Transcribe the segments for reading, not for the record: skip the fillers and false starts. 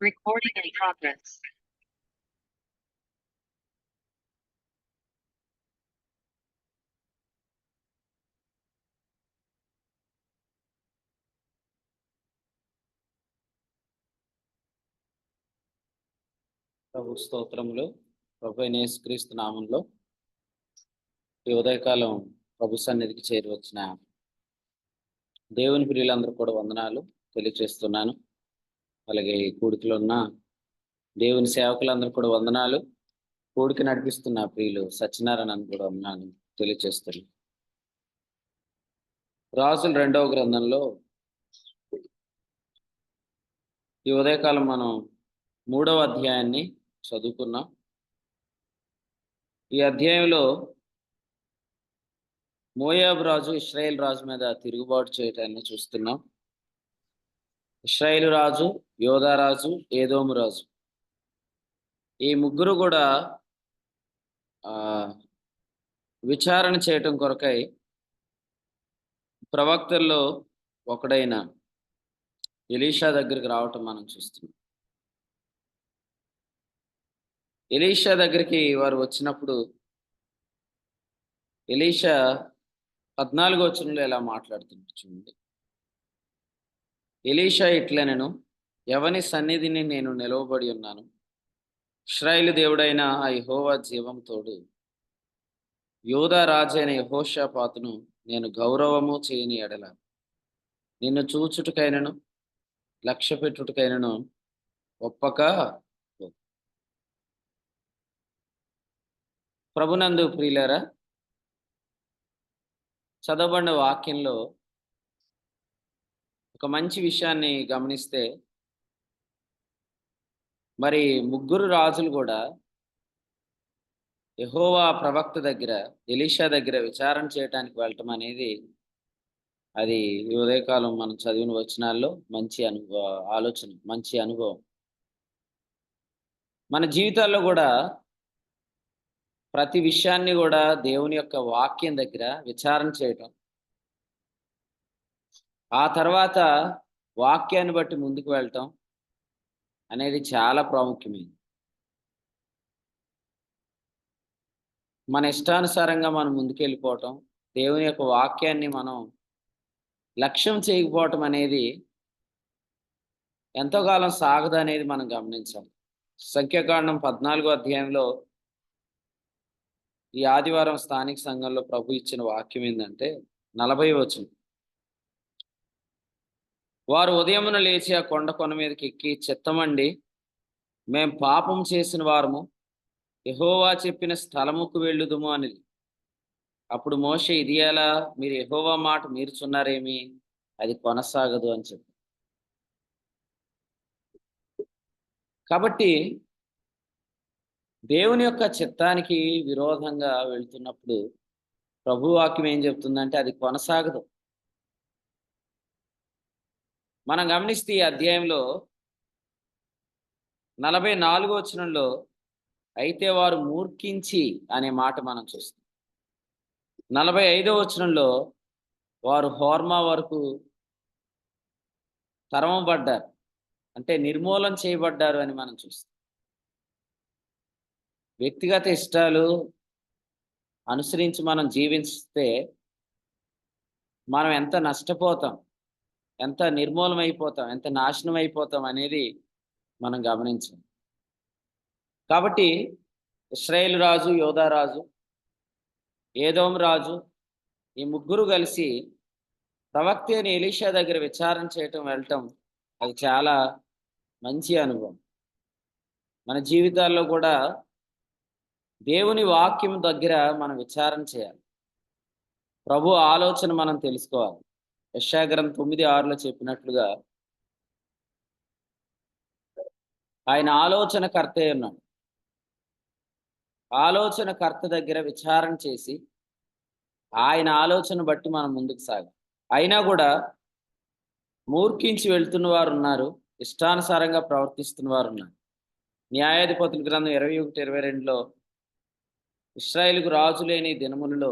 Recording in progress. ప్రభు స్తోత్రములు. ప్రభు అయిన యేసుక్రీస్తు నామంలో ఈ ఉదయకాలం ప్రభు సన్నిధికి చేరి వచ్చిన దేవుని ప్రియులందరూ కూడా వందనాలు తెలియజేస్తున్నాను. అలాగే ఈ కూడికలో ఉన్న దేవుని సేవకులందరూ కూడా వందనాలు. కూడిక నడిపిస్తున్న ప్రియులు సత్యనారాయణ కూడా వందనాలు తెలియజేస్తున్నాను. రాజుల 2వ గ్రంథంలో ఈ ఉదయకాలం మనం 3వ అధ్యాయాన్ని చదువుకున్నాం. ఈ అధ్యాయంలో మోయాబు రాజు ఇశ్రాయేల్ రాజు మీద తిరుగుబాటు చేయటాన్ని చూస్తున్నాం. ఇశ్రాయేలు రాజు, యోధా రాజు, ఏదోము రాజు, ఈ ముగ్గురు కూడా విచారణ చేయటం కొరకై ప్రవక్తల్లో ఒకడైన ఎలీషా దగ్గరికి రావటం మనం చూస్తున్నాం. ఎలీషా దగ్గరికి వారు వచ్చినప్పుడు ఎలీషా 14వ వచనంలో ఎలా మాట్లాడుతుంటే చూడండి. ఎలీషా ఇట్లనెను, ఎవని సన్నిధిని నేను నిలవబడి ఉన్నాను, ఇశ్రాయేలు దేవుడైన ఆ యెహోవా జీవం తోడు, యూదా రాజైన యెహోషాపాతును నేను గౌరవము చేయని ఎడల నిన్ను చూచుటకైనను లక్ష్య పెట్టుటకైనను ఒప్పక. ప్రభునందు ప్రియులారా, చదవబడిన వాక్యంలో ఒక మంచి విషయాన్ని గమనిస్తే, మరి ముగ్గురు రాజులు కూడా యెహోవా ప్రవక్త దగ్గర, ఎలీషా దగ్గర విచారణ చేయడానికి వెళ్ళటం అనేది అది ఈ ఉదయకాలం మనం చదివిన వచనాల్లో మంచి ఆలోచన, మంచి అనుభవం. మన జీవితాల్లో కూడా ప్రతి విషయాన్ని కూడా దేవుని యొక్క వాక్యం దగ్గర విచారణ చేయటం, ఆ తర్వాత వాక్యాన్ని బట్టి ముందుకు వెళ్ళటం అనేది చాలా ప్రాముఖ్యమైనది. మన ఇష్టానుసారంగా మనం ముందుకెళ్ళిపోవటం, దేవుని యొక్క వాక్యాన్ని మనం లక్ష్యం చేయకపోవటం అనేది ఎంతో కాలం సాగదు అనేది మనం గమనించాలి. సంఖ్యాకాండం 14వ అధ్యాయంలో ఈ ఆదివారం స్థానిక సంఘంలో ప్రభు ఇచ్చిన వాక్యం ఏంటంటే 40వ వచనం. వారు ఉదయమున లేచి ఆ కొన మీదకి ఎక్కి, చిత్తమండి మేం పాపం చేసిన వారము, యెహోవా చెప్పిన స్థలముకు వెళ్ళుదుము అనేది. అప్పుడు మోషే, ఇది ఎలా, మీరు యెహోవా మాట మీరుచున్నారేమి, అది కొనసాగదు అని చెప్పి. కాబట్టి దేవుని యొక్క చిత్తానికి విరోధంగా వెళ్తున్నప్పుడు ప్రభు వాక్యం ఏం చెప్తుందంటే అది కొనసాగదు. మనం గమనిస్తే ఈ అధ్యాయంలో 44వ వచనంలో అయితే వారు మూర్ఖించి అనే మాట మనం చూస్తాం. 45వ వచనంలో వారు హోర్మా వరకు తరమబడ్డారు, అంటే నిర్మూలన చేయబడ్డారు అని మనం చూస్తాం. వ్యక్తిగత ఇష్టాలు అనుసరించి మనం జీవిస్తే మనం ఎంత నష్టపోతాం, ఎంత నిర్మూలం అయిపోతాం, ఎంత నాశనం అయిపోతాం అనేది మనం గమనించాం. కాబట్టి ఇశ్రాయేలు రాజు, యోధా రాజు, ఏదోము రాజు, ఈ ముగ్గురు కలిసి ప్రవక్త అయిన ఎలీషా దగ్గర విచారణ చేయటం, వెళ్ళటం అది చాలా మంచి అనుభవం. మన జీవితాల్లో కూడా దేవుని వాక్యం దగ్గర మనం విచారణ చేయాలి. ప్రభు ఆలోచన మనం తెలుసుకోవాలి. యెషయా గ్రంథం 9:6లో చెప్పినట్లుగా ఆయన ఆలోచనకర్త ఉన్నాడు. ఆలోచనకర్త దగ్గర విచారణ చేసి ఆయన ఆలోచన బట్టి మనం ముందుకు సాగాలి. అయినా కూడా మూర్ఖించి వెళ్తున్న వారు ఉన్నారు, ఇష్టానుసారంగా ప్రవర్తిస్తున్న వారు ఉన్నారు. న్యాయాధిపతుల గ్రంథం 21:22లో ఇశ్రాయేలుకు రాజు లేని దినములలో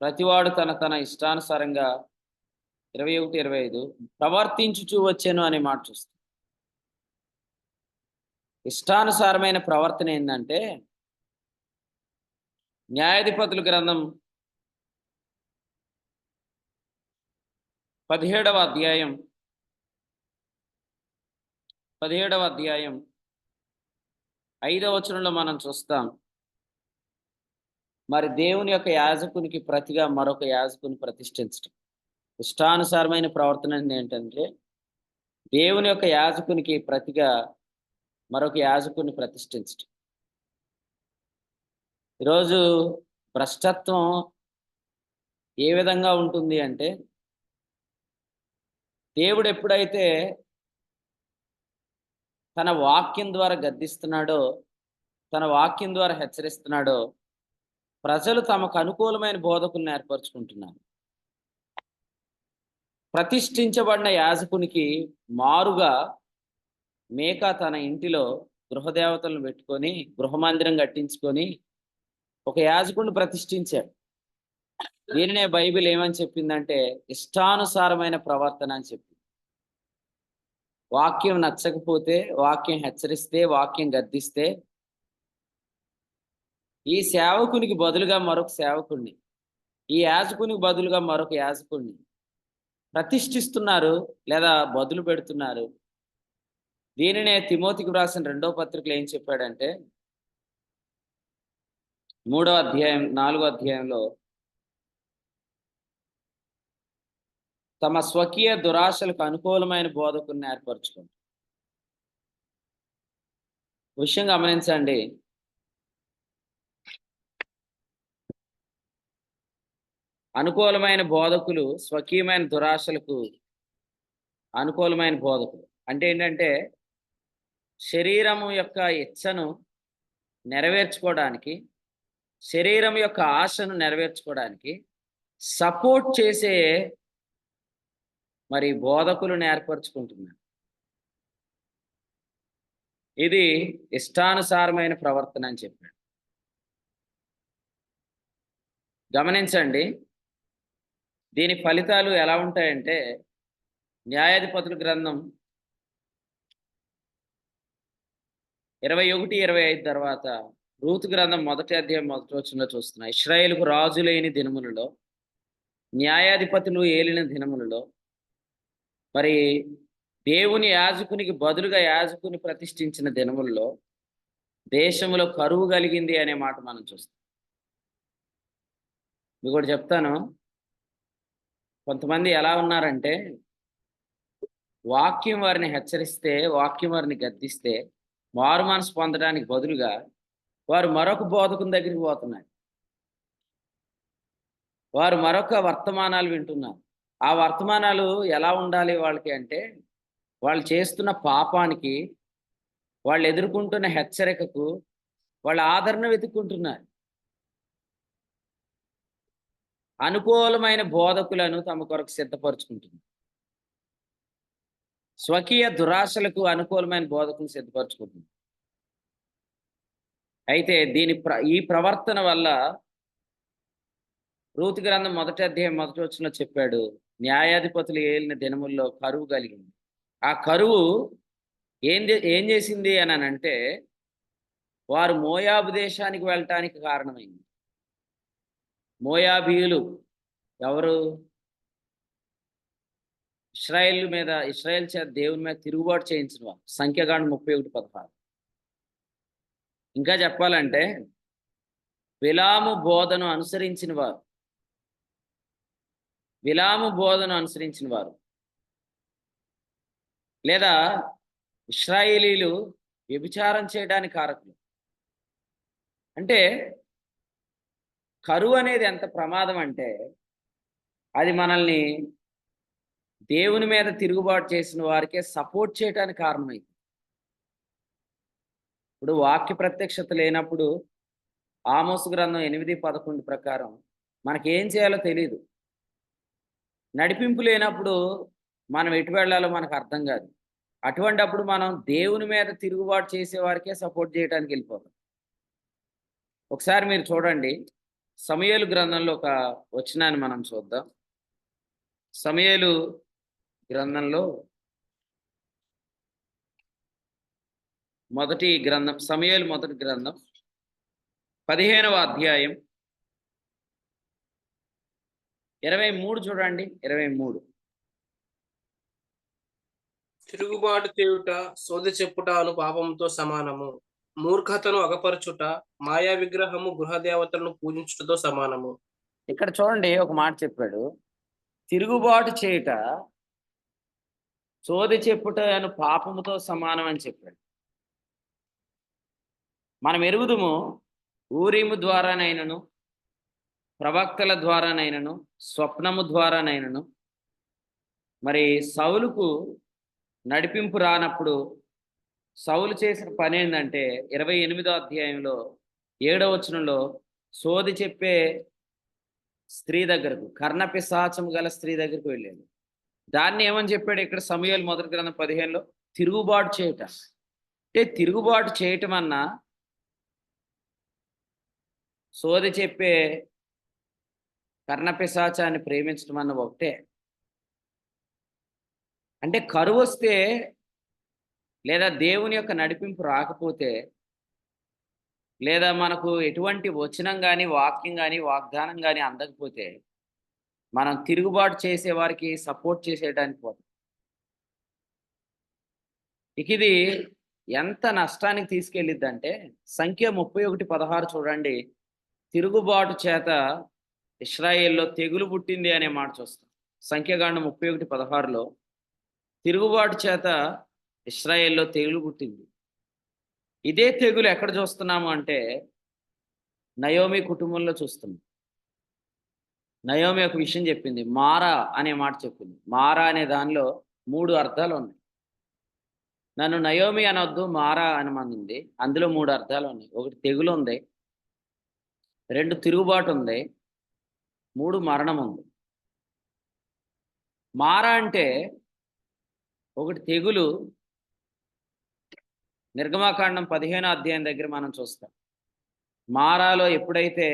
ప్రతివాడు తన ఇష్టానుసారంగా 21:25 ప్రవర్తించుచూ వచ్చాను అనే మాట చూస్తాం. ఇష్టానుసారమైన ప్రవర్తన ఏంటంటే న్యాయాధిపతుల గ్రంథం 17వ అధ్యాయం 5వ వచనంలో మనం చూస్తాం. మరి దేవుని యొక్క యాజకునికి ప్రతిగా మరొక యాజకుని ప్రతిష్ఠించడం. ఇష్టానుసారమైన ప్రవర్తన ఏంటంటే దేవుని యొక్క యాజకునికి ప్రతిగా మరొక యాజకుని ప్రతిష్ఠించడం. ఈరోజు భ్రష్టత్వం ఏ విధంగా ఉంటుంది అంటే, దేవుడు ఎప్పుడైతే తన వాక్యం ద్వారా గద్దిస్తున్నాడో, తన వాక్యం ద్వారా హెచ్చరిస్తున్నాడో, ప్రజలు తమకు అనుకూలమైన బోధకులను ఏర్పరచుకుంటున్నారు. ప్రతిష్ఠించబడిన యాజకునికి మారుగా మేకా తన ఇంటిలో గృహదేవతలను పెట్టుకొని గృహమందిరం కట్టించుకొని ఒక యాజకుడిని ప్రతిష్ఠించాడు. దీనినే బైబిల్ ఏమని చెప్పిందంటే ఇష్టానుసారమైన ప్రవర్తన అని చెప్పింది. వాక్యం నచ్చకపోతే, వాక్యం హెచ్చరిస్తే, వాక్యం గద్దిస్తే ఈ సేవకునికి బదులుగా మరొక సేవకుడిని, ఈ యాజకునికి బదులుగా మరొక యాజకుడిని ప్రతిష్ఠిస్తున్నారు లేదా బదులు పెడుతున్నారు. దీనినే తిమోతికి వ్రాసిన 2వ పత్రికలో ఏం చెప్పాడంటే 3వ అధ్యాయం 4వ అధ్యాయంలో తమ స్వకీయ దురాశలకు అనుకూలమైన బోధకుల్ని ఏర్పరచుకోండి. విషయం గమనించండి. అనుకూలమైన బోధకులు స్వకీయమైన దురాశలకు అనుకూలమైన బోధకులు అంటే ఏంటంటే శరీరము యొక్క ఇచ్చను నెరవేర్చుకోవడానికి, శరీరం యొక్క ఆశను నెరవేర్చుకోవడానికి సపోర్ట్ చేసే మరి బోధకులను ఏర్పరచుకుంటున్నారు. ఇది ఇష్టానుసారమైన ప్రవర్తన అని చెప్పాడు. గమనించండి, దీని ఫలితాలు ఎలా ఉంటాయంటే న్యాయాధిపతుల గ్రంథం 21-25 తర్వాత రూతు గ్రంథం 1వ అధ్యాయం 1వ వచనంలో చూస్తున్నాం. ఇశ్రాయేలుకు రాజు లేని దినములలో, న్యాయాధిపతులు ఏలిన దినములలో మరి దేవుని యాజకునికి బదులుగా యాజకుని ప్రతిష్ఠించిన దినములలో దేశంలో కరువు కలిగింది అనే మాట మనం చూస్తాం. మీకు కూడా చెప్తాను, కొంతమంది ఎలా ఉన్నారంటే వాక్యం వారిని హెచ్చరిస్తే, వాక్యం వారిని గద్దిస్తే మారు మనసు పొందడానికి బదులుగా వారు మరొక బోధకుని దగ్గరికి పోతున్నారు. వారు మరొక వర్తమానాలు వింటున్నారు. ఆ వర్తమానాలు ఎలా ఉండాలి వాళ్ళకి అంటే, వాళ్ళు చేస్తున్న పాపానికి, వాళ్ళు ఎదుర్కొంటున్న హెచ్చరికకు వాళ్ళ ఆదరణ వెతుక్కుంటున్నారు. అనుకూలమైన బోధకులను తమ కొరకు సిద్ధపరచుకుంటున్నారు. స్వకీయ దురాశలకు అనుకూలమైన బోధకులను సిద్ధపరచుకుంటున్నారు. అయితే ఈ ప్రవర్తన వల్ల రూతు గ్రంథం 1వ అధ్యాయం 1వ వచనంలో చెప్పాడు, న్యాయాధిపతులు ఏలిన దినముల్లో కరువు కలిగింది. ఆ కరువు ఏం చేసింది అని అంటే వారు మోయాబు దేశానికి వెళ్ళటానికి కారణమైంది. మోయాబీయులు ఎవరు? ఇశ్రాయేల్ చేత దేవుని మీద తిరుగుబాటు చేయించిన వారు. సంఖ్యాకాండం 31:16. ఇంకా చెప్పాలంటే బిలాము బోధను అనుసరించిన వారు లేదా ఇశ్రాయేలీలు వ్యభిచారం చేయడానికి కారకులు. అంటే కరువు అనేది ఎంత ప్రమాదం అంటే అది మనల్ని దేవుని మీద తిరుగుబాటు చేసిన వారికే సపోర్ట్ చేయడానికి కారణమైంది. ఇప్పుడు వాక్య ప్రత్యక్షత లేనప్పుడు ఆమోసు గ్రంథం 8:11 ప్రకారం మనకేం చేయాలో తెలియదు. నడిపింపు లేనప్పుడు మనం ఎటు వెళ్ళాలో మనకు అర్థం కాదు. అటువంటప్పుడు మనం దేవుని మీద తిరుగుబాటు చేసే వారికే సపోర్ట్ చేయడానికి వెళ్ళిపోతాం. ఒకసారి మీరు చూడండి, సమూయేలు గ్రంథంలో ఒక వచనాన్ని మనం చూద్దాం. సమూయేలు గ్రంథంలో మొదటి గ్రంథం, సమూయేలు మొదటి గ్రంథం 15వ అధ్యాయం 23 చూడండి. 23 తిరుగుబాటు చేయుట సోదె చెప్పుట అను పాపముతో సమానము. మూర్ఖతను అగపరచుట మాయా విగ్రహము గృహదేవతలను పూజించుటతో సమానము. ఇక్కడ చూడండి, ఒక మాట చెప్పాడు, తిరుగుబాటు చేయుట సోది చెప్పుట అను పాపముతో సమానం అని చెప్పాడు. మనం ఎరుగుదుము, ఊరీము ద్వారానైనను, ప్రవక్తల ద్వారానైనను, స్వప్నము ద్వారానైనను, మరి సౌలుకు నడిపింపు రానప్పుడు సౌలు చేసిన పని ఏంటంటే 28వ అధ్యాయంలో 7వ వచనంలో సోది చెప్పే స్త్రీ దగ్గరకు, కర్ణపిశాచము గల స్త్రీ దగ్గరకు వెళ్ళాడు. దాన్ని ఏమని చెప్పాడు ఇక్కడ సమూయేలు మొదటి గ్రంథం 15లో? తిరుగుబాటు చేయట. అంటే తిరుగుబాటు చేయటం అన్నా సోది చెప్పే కర్ణపిశాచాన్ని ప్రేమించడం అన్న ఒకటే. అంటే కరువు వస్తే లేదా దేవుని యొక్క నడిపింపు రాకపోతే లేదా మనకు ఎటువంటి వచనం కానీ, వాక్యం కానీ, వాగ్దానం కానీ అందకపోతే మనం తిరుగుబాటు చేసే వారికి సపోర్ట్ చేసేయడానికి పోతాం. ఇక ఇది ఎంత నష్టానికి తీసుకెళ్ళిద్దంటే సంఖ్య 31:16 చూడండి. తిరుగుబాటు చేత ఇశ్రాయేల్లో తెగులు పుట్టింది అనే మాట చూస్తాం. సంఖ్యాకాండం 31:16లో తిరుగుబాటు చేత ఇశ్రాయేల్లో తెగులు పుట్టింది. ఇదే తెగులు ఎక్కడ చూస్తున్నాము అంటే నయోమి కుటుంబంలో చూస్తున్నాం. నయోమి ఒక విషయం చెప్పింది, మారా అనే మాట చెప్పింది. మారా అనే దానిలో 3 అర్థాలు ఉన్నాయి. నన్ను నయోమి అనొద్దు, మారా అనమనింది. అందులో 3 అర్థాలు ఉన్నాయి. ఒకటి తెగులు ఉంది, 2 తిరుగుబాటు ఉంది, 3 మరణం ఉంది. మారా అంటే ఒకటి తెగులు. నిర్గమాకాండం 15వ అధ్యాయం దగ్గర మనం చూస్తాం. మారాలో ఎప్పుడైతే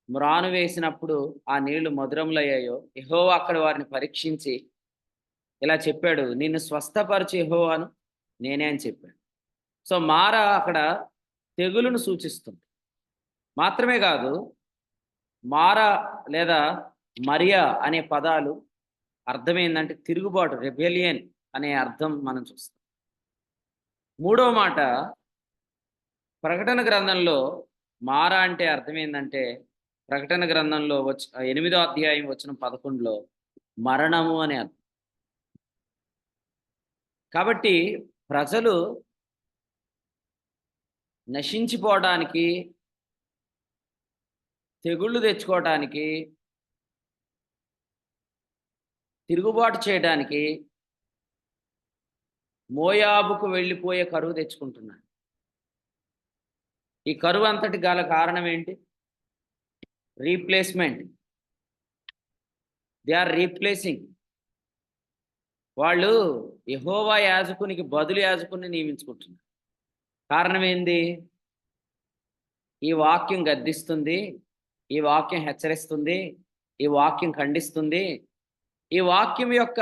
మ్రాను వేసినప్పుడు ఆ నీళ్లు మధురములయ్యాయో యెహోవా అక్కడ వారిని పరీక్షించి ఇలా చెప్పాడు, నిన్ను స్వస్థపరిచి యెహోవాను నేనే అని చెప్పాడు. సో మారా అక్కడ తెగులును సూచిస్తుంది. మాత్రమే కాదు, మారా లేదా మరియా అనే పదాలు అర్థం ఏంటంటే తిరుగుబాటు, రెబెలియన్ అనే అర్థం మనం చూస్తాం. 3వ మాట ప్రకటన గ్రంథంలో మారా అంటే అర్థం ఏంటంటే ప్రకటన గ్రంథంలో 8వ అధ్యాయం వచనం 11లో మరణము అనే అర్థం. కాబట్టి ప్రజలు నశించిపోవడానికి, తెగుళ్ళు తెచ్చుకోవడానికి, తిరుగుబాటు చేయడానికి మోయాబుకు వెళ్ళిపోయే కరువు తెచ్చుకుంటున్నాడు. ఈ కరువు అంతటి గల కారణం ఏంటి? రీప్లేస్మెంట్. They are replacing. వాళ్ళు యెహోవా యాజకునికి బదులు యాజకుని నియమించుకుంటున్నారు. కారణం ఏంది? ఈ వాక్యం గద్దిస్తుంది, ఈ వాక్యం హెచ్చరిస్తుంది, ఈ వాక్యం ఖండిస్తుంది. ఈ వాక్యం యొక్క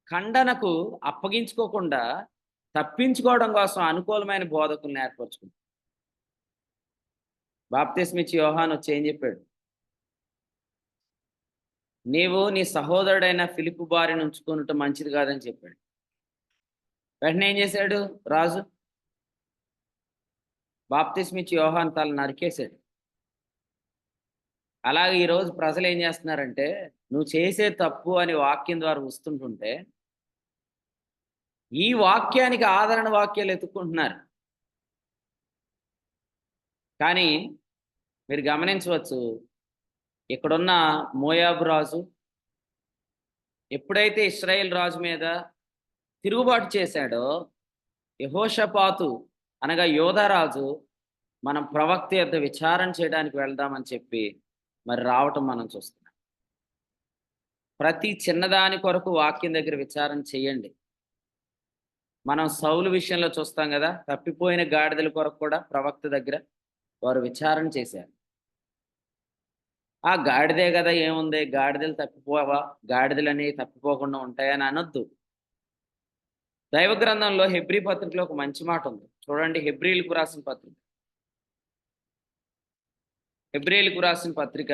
ఖండనకు అప్పగించుకోకుండా తప్పించుకోవడం కోసం అనుకూలమైన బోధకులను ఏర్పరచుకుంది. బాప్తిస్మిచ్చి యోహాను వచ్చి ఏం చెప్పాడు? నీవు నీ సహోదరుడైన ఫిలిప్పు భార్యను ఉంచుకొనుట మంచిది కాదని చెప్పాడు. వెంటనే ఏం చేశాడు రాజు? బాప్తిస్మిచ్చి యోహాను తల నరికేశాడు. అలాగే ఈరోజు ప్రజలు ఏం చేస్తున్నారంటే నువ్వు చేసే తప్పు అని వాక్యం ద్వారా వస్తుంటుంటే ఈ వాక్యానికి ఆదరణ వాక్యాలు ఎత్తుక్కుంటున్నారు. కానీ మీరు గమనించవచ్చు, ఇక్కడున్న మోయాబు రాజు ఎప్పుడైతే ఇశ్రాయేల్ రాజు మీద తిరుగుబాటు చేశాడో యెహోషాపాతు అనగా యోధారాజు మనం ప్రవక్త యొద్ద విచారణ చేయడానికి వెళ్దామని చెప్పి మరి రావటం మనం చూస్తున్నాం. ప్రతి చిన్నదాని కొరకు వాక్యం దగ్గర విచారణ చేయండి. మనం సౌలు విషయంలో చూస్తాం కదా, తప్పిపోయిన గాడిదల కొరకు కూడా ప్రవక్త దగ్గర వారు విచారణ చేశారు. ఆ గాడిదే కదా, ఏముంది, గాడిదలు తప్పిపోవా, గాడిదలు అనేవి తప్పిపోకుండా ఉంటాయని అనొద్దు. దైవ గ్రంథంలో హెబ్రీ పత్రికలో ఒక మంచి మాట ఉంది. చూడండి, హెబ్రీలకు రాసిన పత్రిక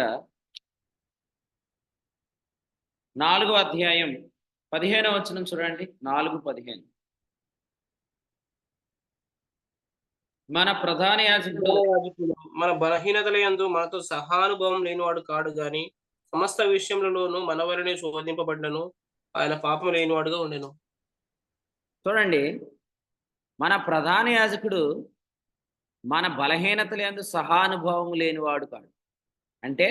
4వ అధ్యాయం 15వ వచనం చూడండి. 4:15. మన ప్రధాన యాజకుడు మన బలహీనతల యందు మనతో సహానుభవం లేనివాడు కాడు గాని సమస్త విషయములలోనూ మన వలనే శోధింపబడ్డను, ఆయన పాపం లేనివాడుగా ఉండెను. చూడండి, మన ప్రధాన యాజకుడు మన బలహీనతల యందు సహానుభవం లేనివాడు కాడు. అంటే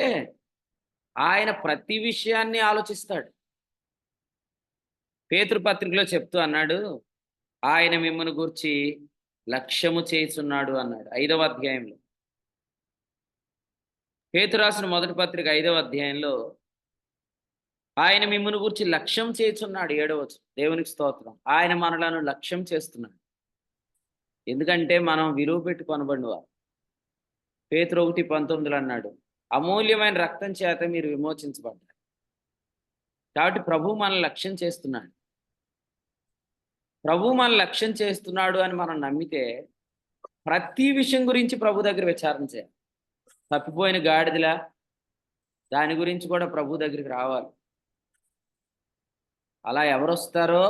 ఆయన ప్రతి విషయాన్ని ఆలోచిస్తాడు. పేతురు పత్రికలో చెప్తూ అన్నాడు, ఆయన మిమ్మల్ని గూర్చి లక్ష్యము చేస్తున్నాడు అన్నాడు 5వ అధ్యాయంలో. పేతురు రాసిన మొదటి పత్రిక 5వ అధ్యాయంలో ఆయన మిమ్మల్ని గూర్చి లక్ష్యం చేస్తున్నాడు. 7వ వచనం. దేవునికి స్తోత్రం. ఆయన మనలను లక్ష్యం చేస్తున్నాడు. ఎందుకంటే మనం విలువ పెట్టి కొనబడినవారు. పేతురు 1:19 అన్నాడు, అమూల్యమైన రక్తం చేత మీరు విమోచించబడ్డారు. కాబట్టి ప్రభు మనల్ని లక్ష్యం చేస్తున్నాడు. ప్రభు మనల్ని లక్ష్యం చేస్తున్నాడు అని మనం నమ్మితే ప్రతి విషయం గురించి ప్రభు దగ్గర విచారణ చేయాలి. తప్పిపోయిన గాడిదలా దాని గురించి కూడా ప్రభు దగ్గరికి రావాలి. అలా ఎవరు వస్తారో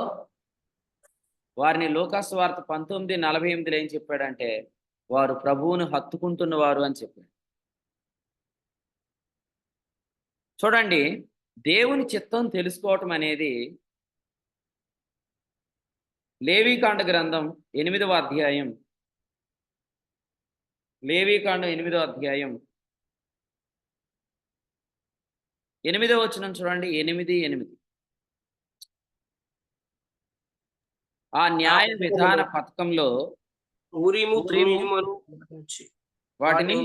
వారిని లూకాసు వార్త 19:48 ఏం చెప్పాడంటే, వారు ప్రభువును హత్తుకుంటున్నవారు అని చెప్పాడు. చూడండి, దేవుని చిత్తం తెలుసుకోవటం అనేది లేవీకాండ గ్రంథం 8వ అధ్యాయం, లేవీకాండం 8వ అధ్యాయం 8వ వచనం చూడండి. 8:8. ఆ న్యాయ విధాన పథకంలో ఊరీము తుమ్మీమును వాటిని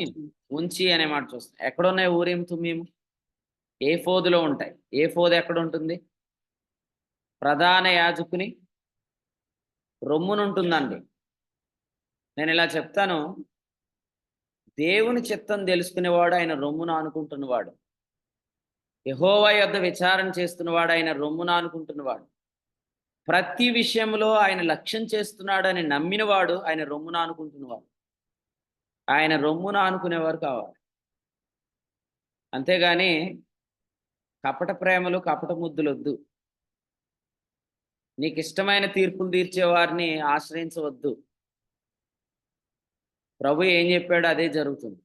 ఉంచి అనే మాట చూస్తాం. ఎక్కడున్నాయి ఊరీము తుమ్మీము? ఏఫోదులో ఉంటాయి. ఏఫోదు ఎక్కడ ఉంటుంది? ప్రధాన యాజకుని రొమ్మునుంటుందండి. నేను ఇలా చెప్తాను, దేవుని చిత్తం తెలుసుకునేవాడు ఆయన రొమ్మును ఆనుకుంటున్నవాడు. యెహోవా యొద్ద విచారణ చేస్తున్నవాడు ఆయన రొమ్మును ఆనుకుంటున్నవాడు. ప్రతి విషయంలో ఆయన లక్ష్యం చేస్తున్నాడని నమ్మినవాడు ఆయన రొమ్మును ఆనుకుంటున్నవాడు. ఆయన రొమ్మును ఆనుకునేవారు కావాలి. అంతేగాని కపట ప్రేమలు, కపట ముద్దులొద్దు. నీకు ఇష్టమైన తీర్పులు తీర్చే వారిని ఆశ్రయించవద్దు. ప్రభు ఏం చెప్పాడో అదే జరుగుతుంది.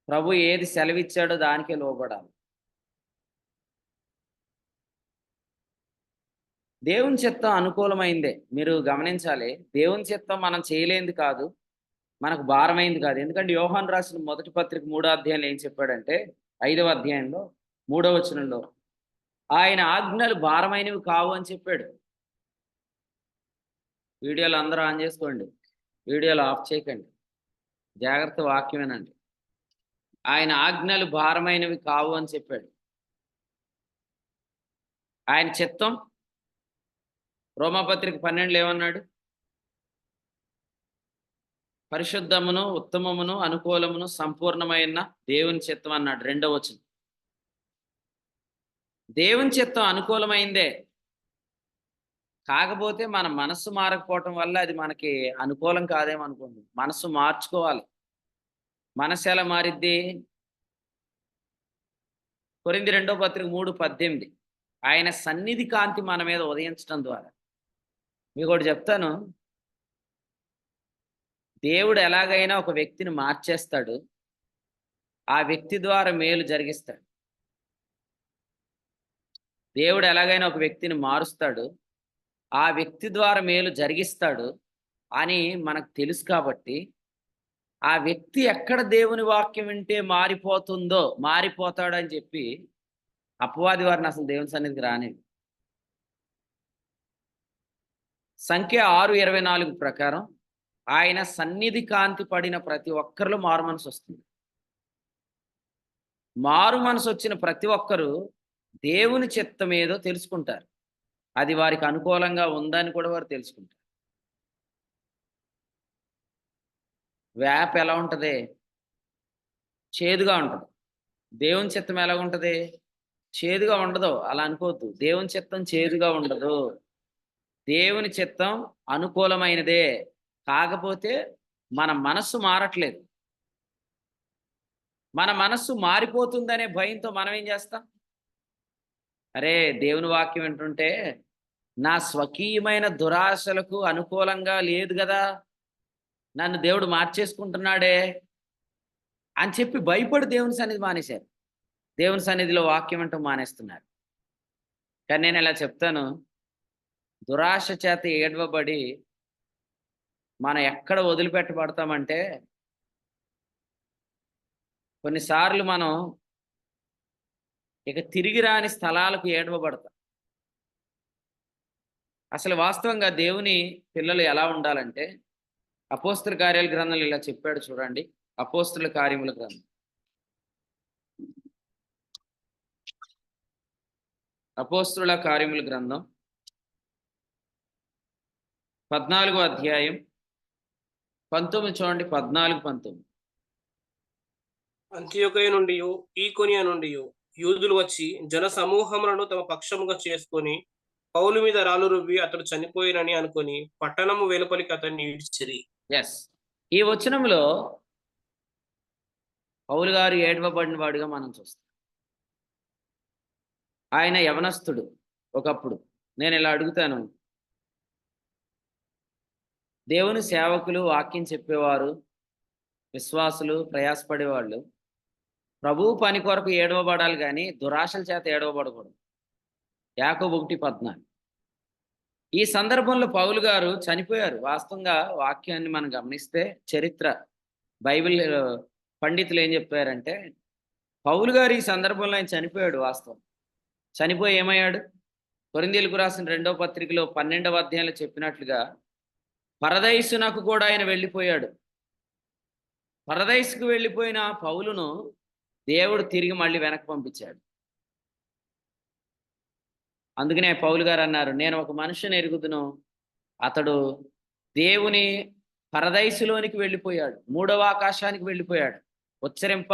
ప్రభు ఏది సెలవిచ్చాడో దానికే లోబడాలి. దేవుని చిత్తం అనుకూలమైందే. మీరు గమనించాలి, దేవుని చిత్తం మనం చేయలేనిది కాదు, మనకు భారమైంది కాదు. ఎందుకంటే యోహాను రాసిన మొదటి పత్రిక 3వ అధ్యాయంలో ఏం చెప్పాడంటే, 5వ అధ్యాయంలో 3వ వచనంలో ఆయన ఆజ్ఞలు భారమైనవి కావు అని చెప్పాడు. వీడియోలు అందరూ ఆన్ చేసుకోండి, వీడియోలు ఆఫ్ చేయకండి, జాగ్రత్త వాక్యమేనండి. ఆయన ఆజ్ఞలు భారమైనవి కావు అని చెప్పాడు. ఆయన చిత్తం రోమాపత్రిక 12 ఏమన్నాడు? పరిశుద్ధమును, ఉత్తమమును, అనుకూలమును, సంపూర్ణమైన దేవుని చిత్తం అన్నాడు 2వ వచనం. దేవుని చిత్తం అనుకూలమైందే. కాకపోతే మన మనస్సు మారకపోవటం వల్ల అది మనకి అనుకూలం కాదేమనుకోండి. మనస్సు మార్చుకోవాలి. మనస్సు ఎలా మారిద్ది? కొరింథీ 2వ పత్రిక 3:18 ఆయన సన్నిధి కాంతి మన మీద ఉదయించడం ద్వారా. మీకు ఒకటి చెప్తాను, దేవుడు ఎలాగైనా ఒక వ్యక్తిని మార్చేస్తాడు, ఆ వ్యక్తి ద్వారా మేలు జరిగిస్తాడు. దేవుడు ఎలాగైనా ఒక వ్యక్తిని మారుస్తాడు, ఆ వ్యక్తి ద్వారా మేలు జరిగిస్తాడు అని మనకు తెలుసు. కాబట్టి ఆ వ్యక్తి ఎక్కడ దేవుని వాక్యం వింటే మారిపోతాడు అని చెప్పి అపవాది వారిని అసలు దేవుని సన్నిధికి రానివ్వడు. సంఖ్య 6:24 ప్రకారం ఆయన సన్నిధి కాంతి పడిన ప్రతి ఒక్కరిలో మారు మనసు వస్తుంది. మారు మనసు వచ్చిన ప్రతి ఒక్కరూ దేవుని చిత్తం ఏదో తెలుసుకుంటారు. అది వారికి అనుకూలంగా ఉందని కూడా వారు తెలుసుకుంటారు. వేప ఎలా ఉంటుంది? చేదుగా ఉంటుంది. దేవుని చిత్తం ఎలా ఉంటుంది? చేదుగా ఉండదు. అలా అనుకోవద్దు. దేవుని చిత్తం చేదుగా ఉండదు. దేవుని చిత్తం అనుకూలమైనదే. కాకపోతే మన మనస్సు మారట్లేదు. మన మనస్సు మారిపోతుందనే భయంతో మనం ఏం చేస్తాం? అరే! దేవుని వాక్యం వింటుంటే నా స్వకీయమైన దురాశలకు అనుకూలంగా లేదు గదా! నన్ను దేవుడు మార్చేసుకుంటున్నాడే అని చెప్పి భయపడి దేవుని సన్నిధి మానేశారు. దేవుని సన్నిధిలో వాక్యం వినటం మానేస్తున్నారు. కానీ నేను ఇలా చెప్తాను, దురాశ చేత ఏడవబడి మనం ఎక్కడ వదిలిపెట్టబడతామంటే, కొన్నిసార్లు మనం ఇక తిరిగి రాని స్థలాలకు ఏడవబడతాం. అసలు వాస్తవంగా దేవుని పిల్లలు ఎలా ఉండాలంటే, అపోస్తల కార్యాల గ్రంథంలో ఇలా చెప్పాడు చూడండి. అపోస్తల కార్యముల గ్రంథం. అపోస్తలుల కార్యముల గ్రంథం 14వ అధ్యాయం 19 చూడండి. 14, 19. అంత్యోకయ నుండి ఈకొనియ నుండి యూదులు వచ్చి జన సమూహములను తమ పక్షముగా చేసుకొని పౌలు మీద రాళ్ళు రువ్వి అతడు చనిపోయినని అనుకొని పట్టణము వెలుపలికి అతన్ని ఈడ్చిరి. ఎస్, ఈ వచనంలో పౌలు గారు ఏడవబడిన వాడుగా మనం చూస్తాం. ఆయన యవనస్తుడు ఒకప్పుడు. నేను ఇలా అడుగుతాను, దేవుని సేవకులు, వాక్యం చెప్పేవారు, విశ్వాసులు, ప్రయాసపడేవాళ్ళు ప్రభువు పని కొరకు ఏడవబడాలి కానీ దురాశల చేత ఏడవబడకూడదు. యాకోబు 1:14. ఈ సందర్భంలో పౌలు గారు చనిపోయారు. వాస్తవంగా వాక్యాన్ని మనం గమనిస్తే, చరిత్ర బైబిల్ పండితులు ఏం చెప్పారంటే, పౌలు గారు ఈ సందర్భంలో ఆయన చనిపోయాడు. వాస్తవం చనిపోయి ఏమయ్యాడు? కొరింథీయులకు రాసిన 2వ పత్రికలో 12వ అధ్యాయంలో చెప్పినట్లుగా పరదైసునకు కూడా ఆయన వెళ్ళిపోయాడు. పరదైసుకు వెళ్ళిపోయిన పౌలును దేవుడు తిరిగి మళ్ళీ వెనక్కి పంపించాడు. అందుకనే పౌలు గారు అన్నారు, నేను ఒక మనిషిని ఎరుగుదును, అతడు దేవుని పరదైసులోనికి వెళ్ళిపోయాడు, 3వ ఆకాశానికి వెళ్ళిపోయాడు. ఉచ్చరింప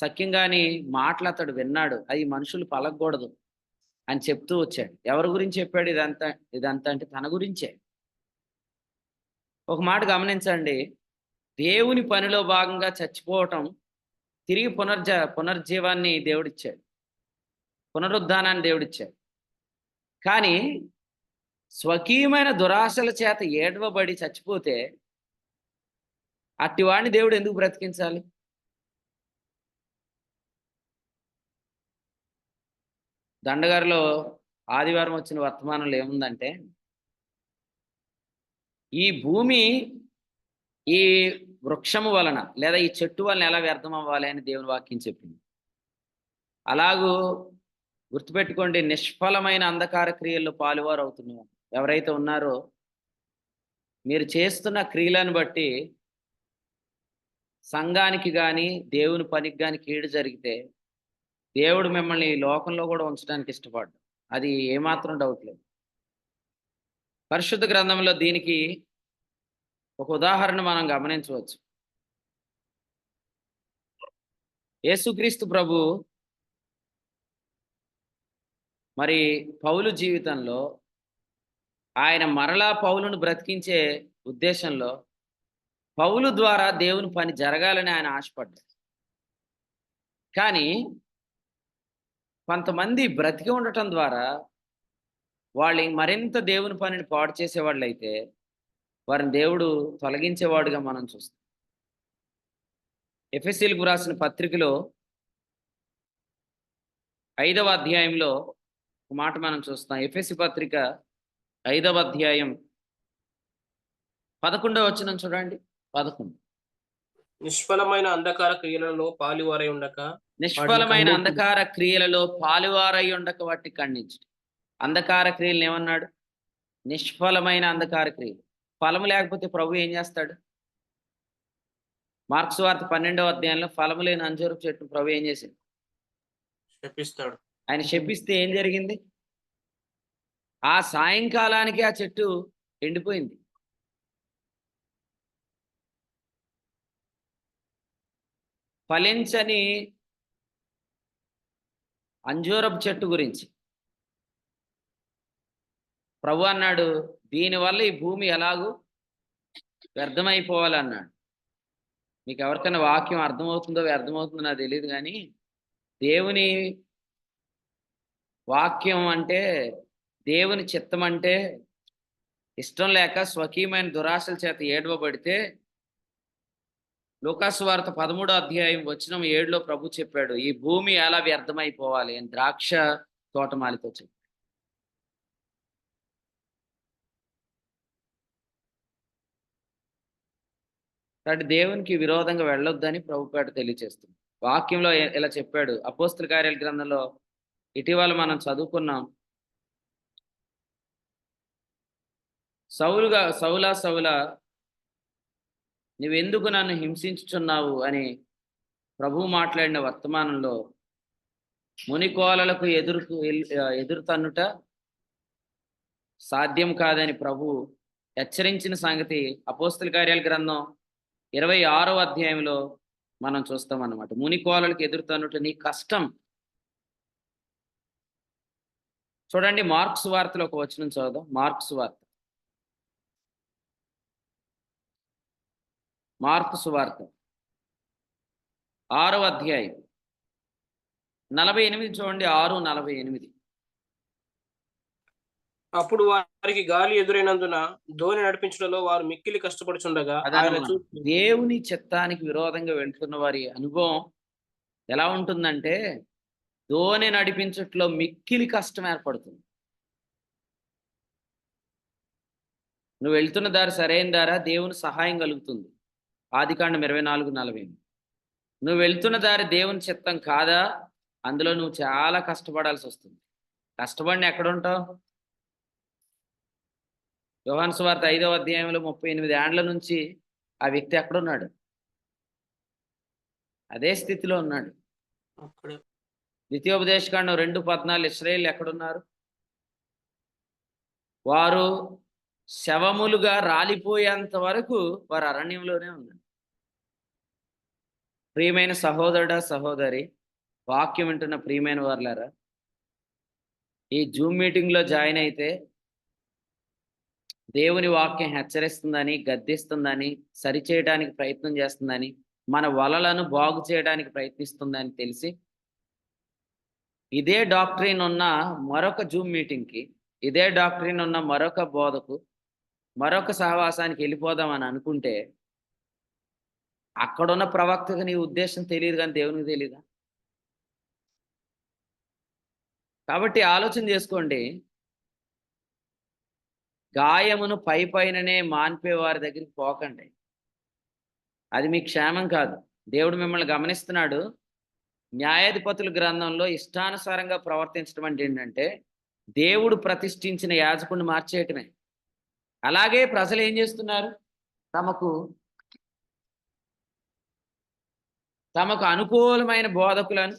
సఖ్యంగాని మాటలు అతడు విన్నాడు, అవి మనుషులు పలకూడదు అని చెప్తూ వచ్చాడు. ఎవరి గురించి చెప్పాడు ఇదంతా అంటే తన గురించే. ఒక మాట గమనించండి, దేవుని పనిలో భాగంగా చచ్చిపోవటం, తిరిగి పునర్జీవాన్ని దేవుడిచ్చాడు, పునరుద్ధానాన్ని దేవుడిచ్చాడు. కానీ స్వకీయమైన దురాశల చేత ఏడవబడి చచ్చిపోతే అట్టివాడిని దేవుడు ఎందుకు బ్రతికించాలి? దండగారిలో ఆదివారం వచ్చిన వర్తమానంలో ఏముందంటే, ఈ భూమి ఈ వృక్షము వలన లేదా ఈ చెట్టు వలన ఎలా వ్యర్థం అవ్వాలి అని దేవుని వాక్యం చెప్పింది. అలాగూ గుర్తుపెట్టుకోండి, నిష్ఫలమైన అంధకార క్రియల్లో పాలువారు అవుతున్నారు ఎవరైతే ఉన్నారో, మీరు చేస్తున్న క్రియలను బట్టి సంఘానికి కానీ దేవుని పనికి కానీ కీడు జరిగితే దేవుడు మిమ్మల్ని ఈ లోకంలో కూడా ఉంచడానికి ఇష్టపడ్డు. అది ఏమాత్రం డౌట్ లేదు. పరిశుద్ధ గ్రంథంలో దీనికి ఒక ఉదాహరణ మనం గమనించవచ్చు. యేసుక్రీస్తు ప్రభు మరి పౌలు జీవితంలో ఆయన మరలా పౌలును బ్రతికించే ఉద్దేశంలో పౌలు ద్వారా దేవుని పని జరగాలని ఆయన ఆశపడ్డాడు. కానీ కొంతమంది బ్రతికి ఉండటం ద్వారా వాళ్ళు మరింత దేవుని పనిని పాడు చేసేవాళ్ళు అయితే వారిని దేవుడు తొలగించేవాడుగా మనం చూస్తాం. ఎఫెసీయులకు రాసిన పత్రికలో 5వ అధ్యాయంలో ఒక మాట మనం చూస్తాం. ఎఫెసీ పత్రిక 5వ అధ్యాయం 11వ వచనం చూడండి. 11. నిష్ఫలమైన అంధకార క్రియలలో పాలువారై ఉండక నిష్ఫలమైన అంధకార క్రియలలో పాలువారై ఉండక వాటిని ఖండించు. అంధకార క్రియలను ఏమన్నాడు? నిష్ఫలమైన అంధకార క్రియలు. ఫలము లేకపోతే ప్రభు ఏం చేస్తాడు? మార్క్స్ వార్త 12వ అధ్యాయంలో ఫలము లేని అంజూరపు చెట్టు ప్రభు ఏం చేశాడు? శపిస్తాడు. ఆయన శపిస్తే ఏం జరిగింది? ఆ సాయంకాలానికి ఆ చెట్టు ఎండిపోయింది. ఫలించని అంజూరపు చెట్టు గురించి ప్రభు అన్నాడు, దీనివల్ల ఈ భూమి ఎలాగూ వ్యర్థమైపోవాలన్నాడు. మీకు ఎవరికైనా వాక్యం అర్థమవుతుందో వ్యర్థమవుతుందో నాకు తెలియదు, కానీ దేవుని వాక్యం అంటే, దేవుని చిత్తం అంటే ఇష్టం లేక స్వకీయమైన దురాశల చేత ఏడవబడితే, లూకాసు వార్త 13వ అధ్యాయం వచనం 7లో ప్రభు చెప్పాడు, ఈ భూమి ఎలా వ్యర్థమైపోవాలి అని ద్రాక్ష తోటమాలితో చెప్పాడు. కాబట్టి దేవునికి విరోధంగా వెళ్ళొద్దని ప్రభుపేట తెలియజేస్తుంది. వాక్యంలో ఇలా చెప్పాడు. అపోస్తల కార్యాల గ్రంథంలో ఇటీవల మనం చదువుకున్నాం. సౌలా నువ్వెందుకు నన్ను హింసించుచున్నావు అని ప్రభువు మాట్లాడిన వర్తమానంలో మునికోలలకు ఎదురుతన్నుట సాధ్యం కాదని ప్రభు హెచ్చరించిన సంగతి అపోస్తల కార్యాల గ్రంథం 26వ అధ్యాయంలో మనం చూస్తాం అన్నమాట. మునికోలలకు ఎదురుతన్నుట నీ కష్టం. చూడండి, మార్క్స్ వార్తలో ఒక వచనం చదువుదాం. మార్క్స్ వార్త 6వ అధ్యాయం 48 చూడండి. 6:48. అప్పుడు వారికి గాలి ఎదురైనందున ధోని నడిపించడంలో వారు మిక్కిలి కష్టపడుచుండగా ఆయన దేవుని చిత్తానికి విరోధంగా వెళ్తున్న వారి అనుభవం ఎలా ఉంటుందంటే, ధోని నడిపించట్లో మిక్కిలి కష్టం ఏర్పడుతుంది. నువ్వు వెళ్తున్న దారి సరైన దారా, దేవుని సహాయం కలుగుతుంది. ఆదికాండం 24:40. నువ్వు వెళ్తున్న దారి దేవుని చిత్తం కాదా, అందులో నువ్వు చాలా కష్టపడాల్సి వస్తుంది. కష్టపడిన ఎక్కడ ఉంటావు? యోహాను సువార్త 5వ అధ్యాయంలో 38 ఏండ్ల నుంచి ఆ వ్యక్తి ఎక్కడున్నాడు? అదే స్థితిలో ఉన్నాడు. ద్వితీయోపదేశకాండం 2:14 ఇశ్రాయేలు ఎక్కడున్నారు? వారు శవములుగా రాలిపోయేంత వరకు వారు అరణ్యంలోనే ఉన్నారు. ప్రియమైన సహోదరుడా, సహోదరి, వాక్యం వింటున్న ప్రియమైన వారులారా, ఈ జూమ్ మీటింగ్లో జాయిన్ అయితే దేవుని వాక్యం హెచ్చరిస్తుందని, గద్దిస్తుందని, సరిచేయడానికి ప్రయత్నం చేస్తుందని, మన వలలను బాగు చేయడానికి ప్రయత్నిస్తుందని తెలిసి ఇదే డాక్ట్రిన్ ఉన్న మరొక జూమ్ మీటింగ్కి, ఇదే డాక్ట్రిన్ ఉన్న మరొక బోధకు, మరొక సహవాసానికి వెళ్ళిపోదామని అనుకుంటే, అక్కడున్న ప్రవక్తకు నీ ఉద్దేశం తెలియదు కానీ దేవునికి తెలియదా? కాబట్టి ఆలోచన చేసుకోండి. గాయమును పైననే మాన్పే వారి దగ్గరికి పోకండి. అది మీ క్షేమం కాదు. దేవుడు మిమ్మల్ని గమనిస్తున్నాడు. న్యాయాధిపతుల గ్రంథంలో ఇష్టానుసారంగా ప్రవర్తించడం అంటే ఏంటంటే, దేవుడు ప్రతిష్ఠించిన యాజకుడిని మార్చేయటమే. అలాగే ప్రజలు ఏం చేస్తున్నారు? తమకు అనుకూలమైన బోధకులను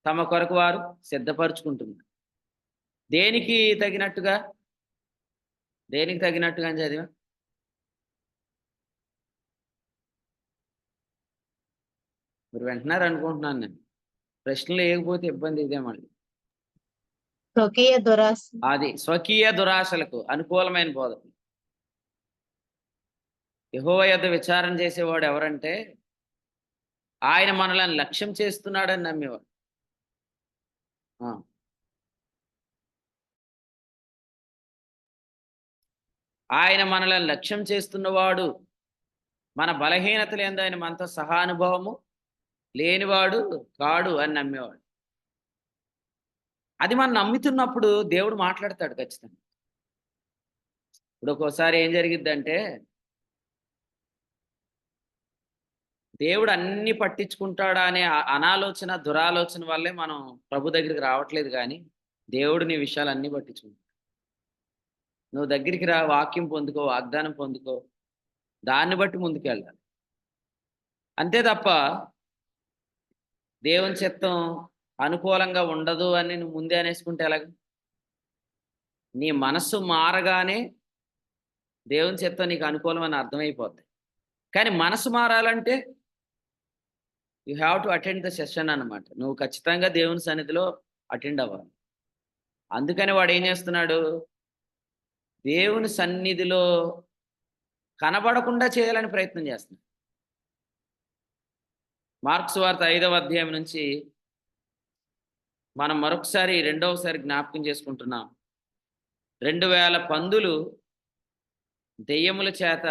తమ కొరకు వారు సిద్ధపరుచుకుంటున్నారు. దేనికి తగినట్టుగా చదివా? మీరు వింటున్నారు అనుకుంటున్నాను నేను. ప్రశ్నలు లేకపోతే ఇబ్బంది ఇదే మళ్ళీ. అది స్వకీయ దురాశలకు అనుకూలమైన బోధకులు. యెహోవా యొద్ద విచారణ చేసేవాడు ఎవరంటే, ఆయన మనల్ని లక్ష్యం చేస్తున్నాడని నమ్మేవాడు. ఆయన మనల్ని లక్ష్యం చేస్తున్నవాడు, మన బలహీనతలు ఏందో ఆయన మనతో సహానుభవము లేనివాడు కాడు అని నమ్మేవాడు. అది మనం నమ్ముతున్నప్పుడు దేవుడు మాట్లాడతాడు ఖచ్చితంగా. ఇప్పుడు ఒక్కోసారి ఏం జరిగిద్దంటే, దేవుడు అన్ని పట్టించుకుంటాడా అనే అనాలోచన, దురాలోచన వల్లే మనం ప్రభు దగ్గరికి రావట్లేదు. కానీ దేవుడు నీ విషయాలు అన్నీ పట్టించుకుంటాడు. నువ్వు దగ్గరికి రా, వాక్యం పొందుకో, వాగ్దానం పొందుకో, దాన్ని బట్టి ముందుకెళ్ళాలి. అంతే తప్ప దేవుని చిత్తం అనుకూలంగా ఉండదు అని నువ్వు ముందే అనేసుకుంటే ఎలాగ? నీ మనస్సు మారగానే దేవుని చిత్తం నీకు అనుకూలం అని అర్థమైపోద్ది. కానీ మనసు మారాలంటే you have to attend the session అన్నమాట. నువ్వు ఖచ్చితంగా దేవుని సన్నిధిలో అటెండ్ అవ్వాలి. అందుకని వాడు ఏం చేస్తున్నాడు? దేవుని సన్నిధిలో కనబడకుండా చేయాలని ప్రయత్నం చేస్తున్నాడు. మార్క్స్ వార్త 5వ అధ్యాయం నుంచి మనం మరొకసారి రెండవసారి జ్ఞాపకం చేసుకుంటున్నాం. 2000 పందులు దెయ్యముల చేత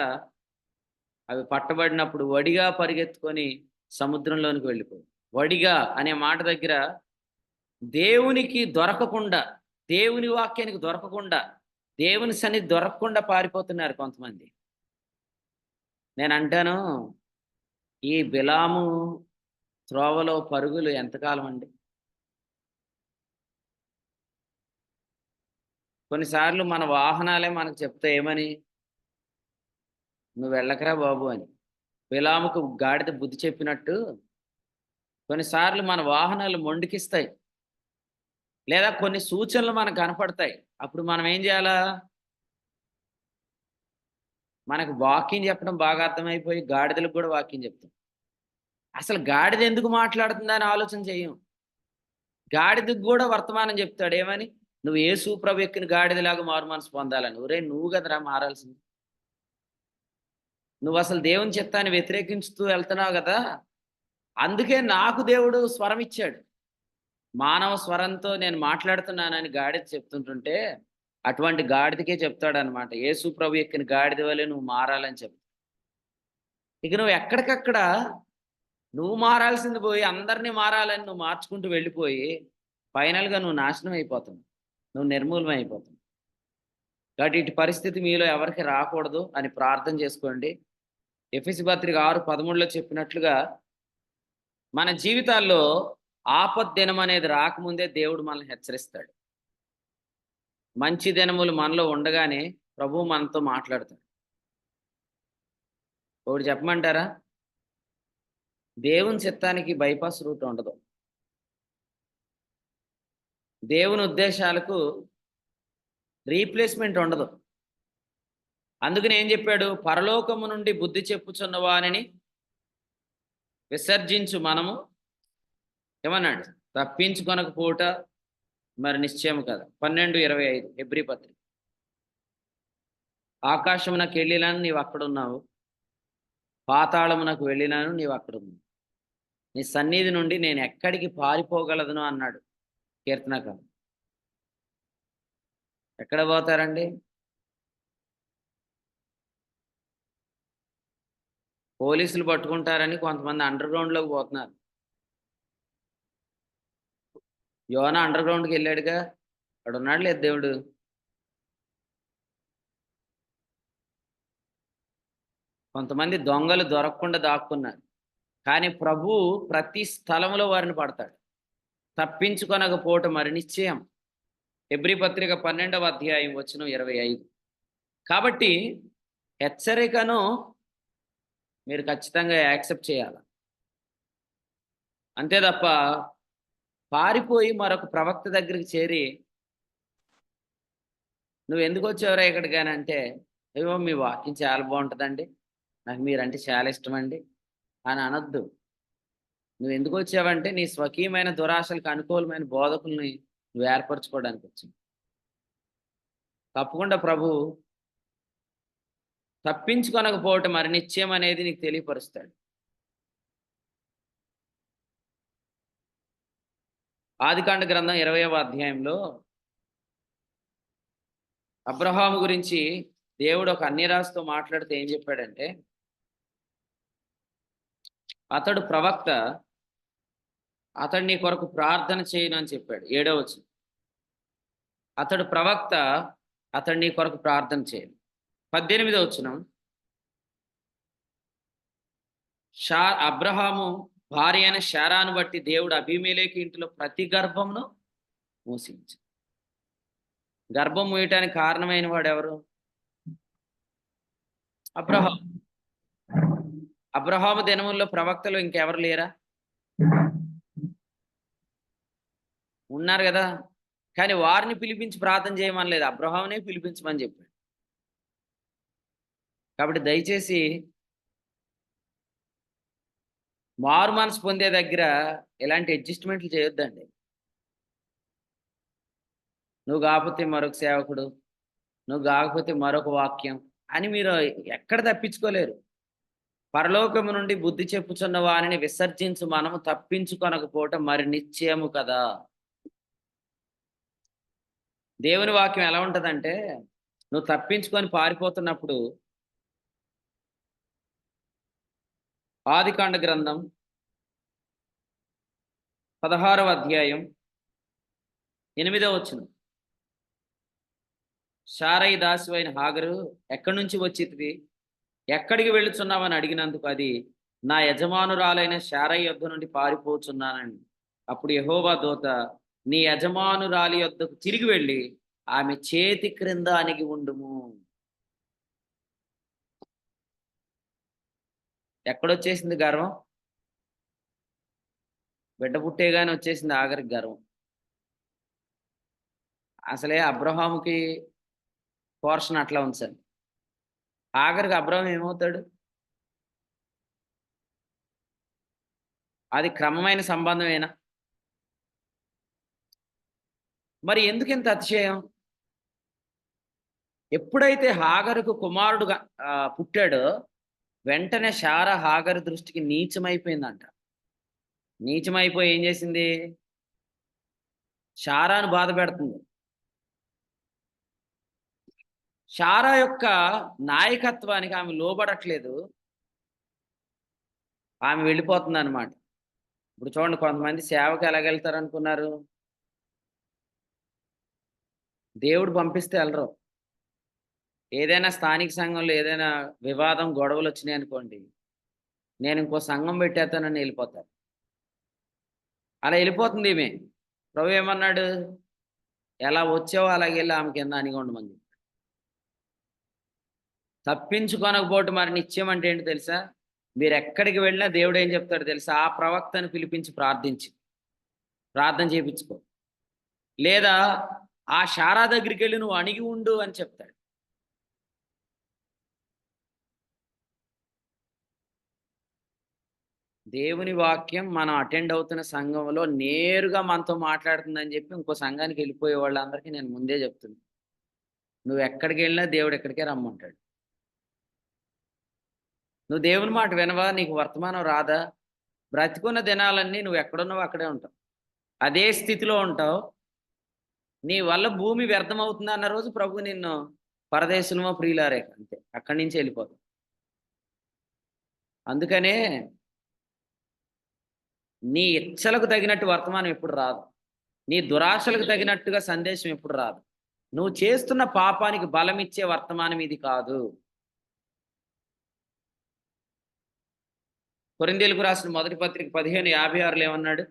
అవి పట్టబడినప్పుడు వడిగా పరిగెత్తుకొని సముద్రంలోనికి వెళ్ళిపోయి, వడిగా అనే మాట దగ్గర దేవునికి దొరకకుండా, దేవుని వాక్యానికి దొరకకుండా, దేవుని సన్నిధి దొరకకుండా పారిపోతున్నారు కొంతమంది. నేను అంటాను, ఈ బిలాము త్రోవలో పరుగులు ఎంతకాలం అండి? కొన్నిసార్లు మన వాహనాలే మనకు చెప్తాయి ఏమని, నువ్వు వెళ్ళకరా బాబు అని. బిలాముకు గాడిద బుద్ధి చెప్పినట్టు కొన్నిసార్లు మన వాహనాలు మొండికిస్తాయి, లేదా కొన్ని సూచనలు మనకు కనపడతాయి. అప్పుడు మనం ఏం చేయాలా? మనకు వాక్యం చెప్పడం బాగా అర్థమైపోయి గాడిదలకు కూడా వాక్యం చెప్తాం. అసలు గాడిద ఎందుకు మాట్లాడుతుందా అని ఆలోచన చెయ్యం. గాడిదకు కూడా వర్తమానం చెప్తాడు ఏమని, నువ్వు యేసు ప్రభు ఎక్కిన గాడిదలాగా మారు మనసు పొందాలని. ఒరే, నువ్వు కదరా మారాల్సింది. నువ్వు అసలు దేవుని చిత్తాన్ని వ్యతిరేకించుతూ వెళ్తున్నావు కదా. అందుకే నాకు దేవుడు స్వరం ఇచ్చాడు. మానవ స్వరంతో నేను మాట్లాడుతున్నానని గాడిద చెప్తుంటుంటే అటువంటి గాడిదకే చెప్తాడనమాట, యేసు ప్రభు ఎక్కిన గాడిద వల్లే నువ్వు మారాలని చెప్తా. ఇక నువ్వు ఎక్కడికక్కడ నువ్వు మారాల్సింది పోయి అందరినీ మారాలని నువ్వు మార్చుకుంటూ వెళ్ళిపోయి ఫైనల్గా నువ్వు నాశనం అయిపోతున్నావు, నువ్వు నిర్మూలన అయిపోతున్నావు. కాబట్టి ఇటు పరిస్థితి మీలో ఎవరికి రాకూడదు అని ప్రార్థన చేసుకోండి. ఎఫెసీ పత్రిక 6:13లో చెప్పినట్లుగా మన జీవితాల్లో ఆపద్ దినం అనేది రాకముందే దేవుడు మనల్ని హెచ్చరిస్తాడు. మంచి దినములు మనలో ఉండగానే ప్రభువు మనతో మాట్లాడతాడు. ఒకటి చెప్పమంటారా? దేవుని చిత్తానికి బైపాస్ రూట్ ఉండదు. దేవుని ఉద్దేశాలకు రీప్లేస్మెంట్ ఉండదు. అందుకని ఏం చెప్పాడు? పరలోకము నుండి బుద్ధి చెప్పుచున్నవాని విసర్జించు మనము ఏమన్నాడు? తప్పించుకొనకపోట మరి నిశ్చయం కదా. 12:25 హెబ్రీ పత్రిక. ఆకాశమునకు వెళ్ళినాను నీవు అక్కడున్నావు, పాతాళమునకు వెళ్ళినాను నీవు అక్కడున్నావు, నీ సన్నిధి నుండి నేను ఎక్కడికి పారిపోగలదును అన్నాడు కీర్తనకారుడు. ఎక్కడ పోతారండి? పోలీసులు పట్టుకుంటారని కొంతమంది అండర్ గ్రౌండ్లోకి పోతున్నారు. యోనా అండర్ గ్రౌండ్కి వెళ్ళాడుగా, అక్కడ ఉన్నాడు లేదు దేవుడు. కొంతమంది దొంగలు దొరకకుండా దాక్కున్నారు, కానీ ప్రభు ప్రతి స్థలంలో వారిని పడతాడు. తప్పించుకొనకపోవటం మరి నిశ్చయం. హెబ్రీ పత్రిక 12వ అధ్యాయం వచనం 25. కాబట్టి హెచ్చరికను మీరు ఖచ్చితంగా యాక్సెప్ట్ చేయాలి. అంతే తప్ప పారిపోయి మరొక ప్రవక్త దగ్గరికి చేరి నువ్వు ఎందుకు వచ్చావురా ఇక్కడికైనా అంటే, ఏమో మీ వాక్యం చాలా బాగుంటుందండి, నాకు మీరంటే చాలా ఇష్టం అండి అని అనొద్దు. నువ్వు ఎందుకు వచ్చావంటే నీ స్వకీయమైన దురాశలకు అనుకూలమైన బోధకుల్ని నువ్వు ఏర్పరచుకోవడానికి వచ్చావు. తప్పకుండా ప్రభు తప్పించుకొనకపోవటం మరి నిశ్చయం అనేది నీకు తెలియపరుస్తాడు. ఆదికాండ గ్రంథం 20వ అధ్యాయంలో అబ్రహాము గురించి దేవుడు ఒక అన్యరాజుతో మాట్లాడితే ఏం చెప్పాడంటే, అతడు ప్రవక్త, అతడు నీ కొరకు ప్రార్థన చేయను అని చెప్పాడు. 7వ వచనం. అతడు ప్రవక్త, అతడు నీ కొరకు ప్రార్థన చేయను. 18వ వచనం. అబ్రహాము భార్య అయిన శారాను బట్టి దేవుడు అబీమెలెకు ఇంటిలో ప్రతి గర్భమును మూసించు. గర్భం మూయటానికి కారణమైన వాడు ఎవరు? అబ్రహాము. అబ్రహాము దినముల్లో ప్రవక్తలు ఇంకెవరు లేరా? ఉన్నారు కదా. కానీ వారిని పిలిపించి ప్రార్థన చేయమని లేదు, అబ్రహామునే పిలిపించమని చెప్పాడు. కాబట్టి దయచేసి మారు మనసు పొందే దగ్గర ఎలాంటి అడ్జస్ట్మెంట్లు చేయొద్దండి. నువ్వు కాకపోతే మరొక సేవకుడు, నువ్వు కాకపోతే మరొక వాక్యం అని మీరు ఎక్కడ తప్పించుకోలేరు. పరలోకము నుండి బుద్ధి చెప్పుచున్న వారిని విసర్జించు మనము తప్పించుకొనకపోవటం మరి నిశ్చయము కదా. దేవుని వాక్యం ఎలా ఉంటదంటే, నువ్వు తప్పించుకొని పారిపోతున్నప్పుడు ఆదికాండ గ్రంథం 16వ అధ్యాయం 8వ వచనం. శారయి దాసి అయిన హాగరు ఎక్కడి నుంచి వచ్చింది, ఎక్కడికి వెళ్ళుచున్నావని అడిగినందుకు అది నా యజమానురాలైన శారయి యొద్ద నుండి పారిపోచున్నానని. అప్పుడు యెహోవా దూత నీ యజమానురాలి యొద్దకు తిరిగి వెళ్ళి ఆమె చేతి క్రింద అణిగి ఉండుము. ఎక్కడొచ్చేసింది గర్వం? బిడ్డ పుట్టేగానే వచ్చేసింది ఆఖరికి గర్వం. అసలే అబ్రహాముకి పోర్షన్ అట్లా ఉంచండి. ఆఖరికి అబ్రహాం ఏమవుతాడు? అది క్రమమైన సంబంధమేనా? మరి ఎందుకు ఇంత అతిశయం? ఎప్పుడైతే హాగరుకు కుమారుడుగా పుట్టాడో వెంటనే శారా హాగరు దృష్టికి నీచమైపోయిందంట. నీచమైపోయి ఏం చేసింది? శారాను బాధ పెడుతుంది. శారా యొక్క నాయకత్వానికి ఆమె లోబడట్లేదు. ఆమె వెళ్ళిపోతుంది అనమాట. ఇప్పుడు చూడండి, కొంతమంది సేవకు ఎలాగెళ్తారు అనుకున్నారు? దేవుడు పంపిస్తే వెళ్ళరు. ఏదైనా స్థానిక సంఘంలో ఏదైనా వివాదం గొడవలు వచ్చినాయి అనుకోండి, నేను ఇంకో సంఘం పెట్టేస్తానని వెళ్ళిపోతారు. అలా వెళ్ళిపోతుంది ఈమె. ప్రభు ఏమన్నాడు? ఎలా వచ్చావో అలాగే వెళ్ళి ఆమె కింద అనిగి ఉండమని. తప్పించుకొనకపోవటం మరి నిత్యం అంటే ఏంటి తెలుసా? మీరు ఎక్కడికి వెళ్ళినా దేవుడు ఏం చెప్తాడు తెలుసా? ఆ ప్రవక్తను పిలిపించి ప్రార్థన చేయించుకో, లేదా ఆ శారా దగ్గరికి వెళ్ళి నువ్వు అణిగి ఉండు అని చెప్తాడు. దేవుని వాక్యం మనం అటెండ్ అవుతున్న సంఘంలో నేరుగా మనతో మాట్లాడుతుందని చెప్పి ఇంకో సంఘానికి వెళ్ళిపోయే వాళ్ళందరికీ నేను ముందే చెప్తున్నాను, నువ్వు ఎక్కడికి వెళ్ళినా దేవుడు ఎక్కడికే రమ్మంటాడు. నువ్వు దేవుని మాట వినవా? నీకు వర్తమానం రాదా? బ్రతికున్న దినాలన్నీ నువ్వు ఎక్కడున్నావో అక్కడే ఉంటావు, అదే స్థితిలో ఉంటావు. నీ వల్ల భూమి వ్యర్థమవుతుంది అన్న రోజు ప్రభు నిన్ను పరదేశులమో ప్రియులారే అంతే, అక్కడి నుంచి వెళ్ళిపోతావు. అందుకనే నీ ఇచ్చలకు తగినట్టు వర్తమానం ఎప్పుడు రాదు, నీ దురాశలకు తగినట్టుగా సందేశం ఎప్పుడు రాదు. నువ్వు చేస్తున్న పాపానికి బలం ఇచ్చే వర్తమానం ఇది కాదు. కొరింథీయులకు రాసిన మొదటి పత్రిక 15:56 ఏమన్నాడు?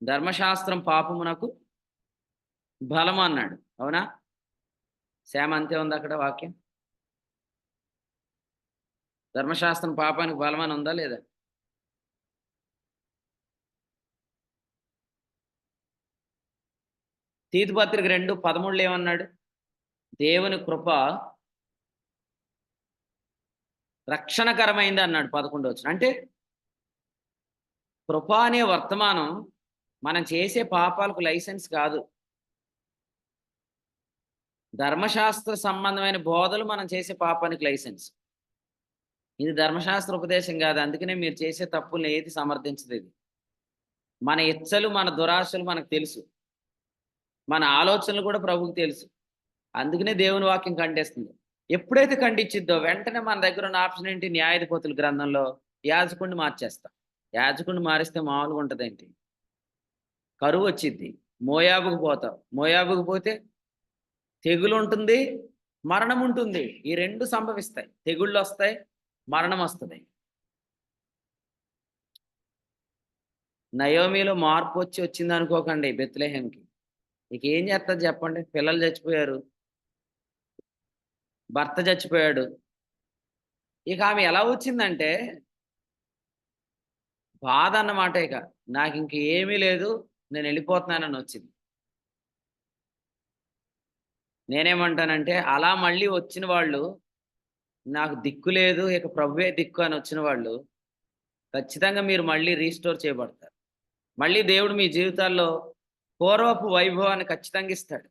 ధర్మశాస్త్రం పాపమునకు బలము అన్నాడు. అవునా? శ్యామ అంతే ఉంది అక్కడ వాక్యం. ధర్మశాస్త్రం పాపానికి బలమని ఉందా లేదా? తీతు పత్రిక 2:13 ఏమన్నాడు? దేవుని కృప రక్షణకరమైంది అన్నాడు 11వ వచనం. అంటే కృప అనే వర్తమానం మనం చేసే పాపాలకు లైసెన్స్ కాదు. ధర్మశాస్త్ర సంబంధమైన బోధలు మనం చేసే పాపానికి లైసెన్స్. ఇది ధర్మశాస్త్ర ఉపదేశం కాదు. అందుకనే మీరు చేసే తప్పుల్ని ఏది సమర్థించదు. ఇది మన ఇచ్చలు, మన దురాశలు మనకు తెలుసు, మన ఆలోచనలు కూడా ప్రభువుకి తెలుసు. అందుకనే దేవుని వాక్యం ఖండిస్తుంది. ఎప్పుడైతే ఖండించిద్దో వెంటనే మన దగ్గర ఉన్న ఆప్షన్ ఏంటి? న్యాయాధిపతుల గ్రంథంలో యాజకుడిని మార్చేస్తాం. యాజకుడిని మారిస్తే మామూలుగా ఉంటుందేంటి? కరువు వచ్చిద్ది, మోయాబుకు పోతావు. మోయాబుకు పోతే తెగులు ఉంటుంది, మరణం ఉంటుంది. ఈ రెండు సంభవిస్తాయి. తెగుళ్ళు వస్తాయి, మరణం వస్తుంది. నయోమిలో మార్పు వచ్చింది అనుకోకండి. బెత్లెహేంకి ఇక ఏం చేస్తుంది చెప్పండి? పిల్లలు చచ్చిపోయారు, భర్త చచ్చిపోయాడు. ఇక ఆమె ఎలా వచ్చిందంటే బాధ అన్నమాట. ఇక నాకు ఇంక ఏమీ లేదు, నేను వెళ్ళిపోతున్నానని వచ్చింది. నేనేమంటానంటే అలా మళ్ళీ వచ్చిన వాళ్ళు, నాకు దిక్కు లేదు ఇక ప్రభువే దిక్కు అని వచ్చిన వాళ్ళు ఖచ్చితంగా మీరు మళ్ళీ రీస్టోర్ చేయబడతారు. మళ్ళీ దేవుడు మీ జీవితాల్లో పూర్వపు వైభవాన్ని ఖచ్చితంగా ఇస్తాడు.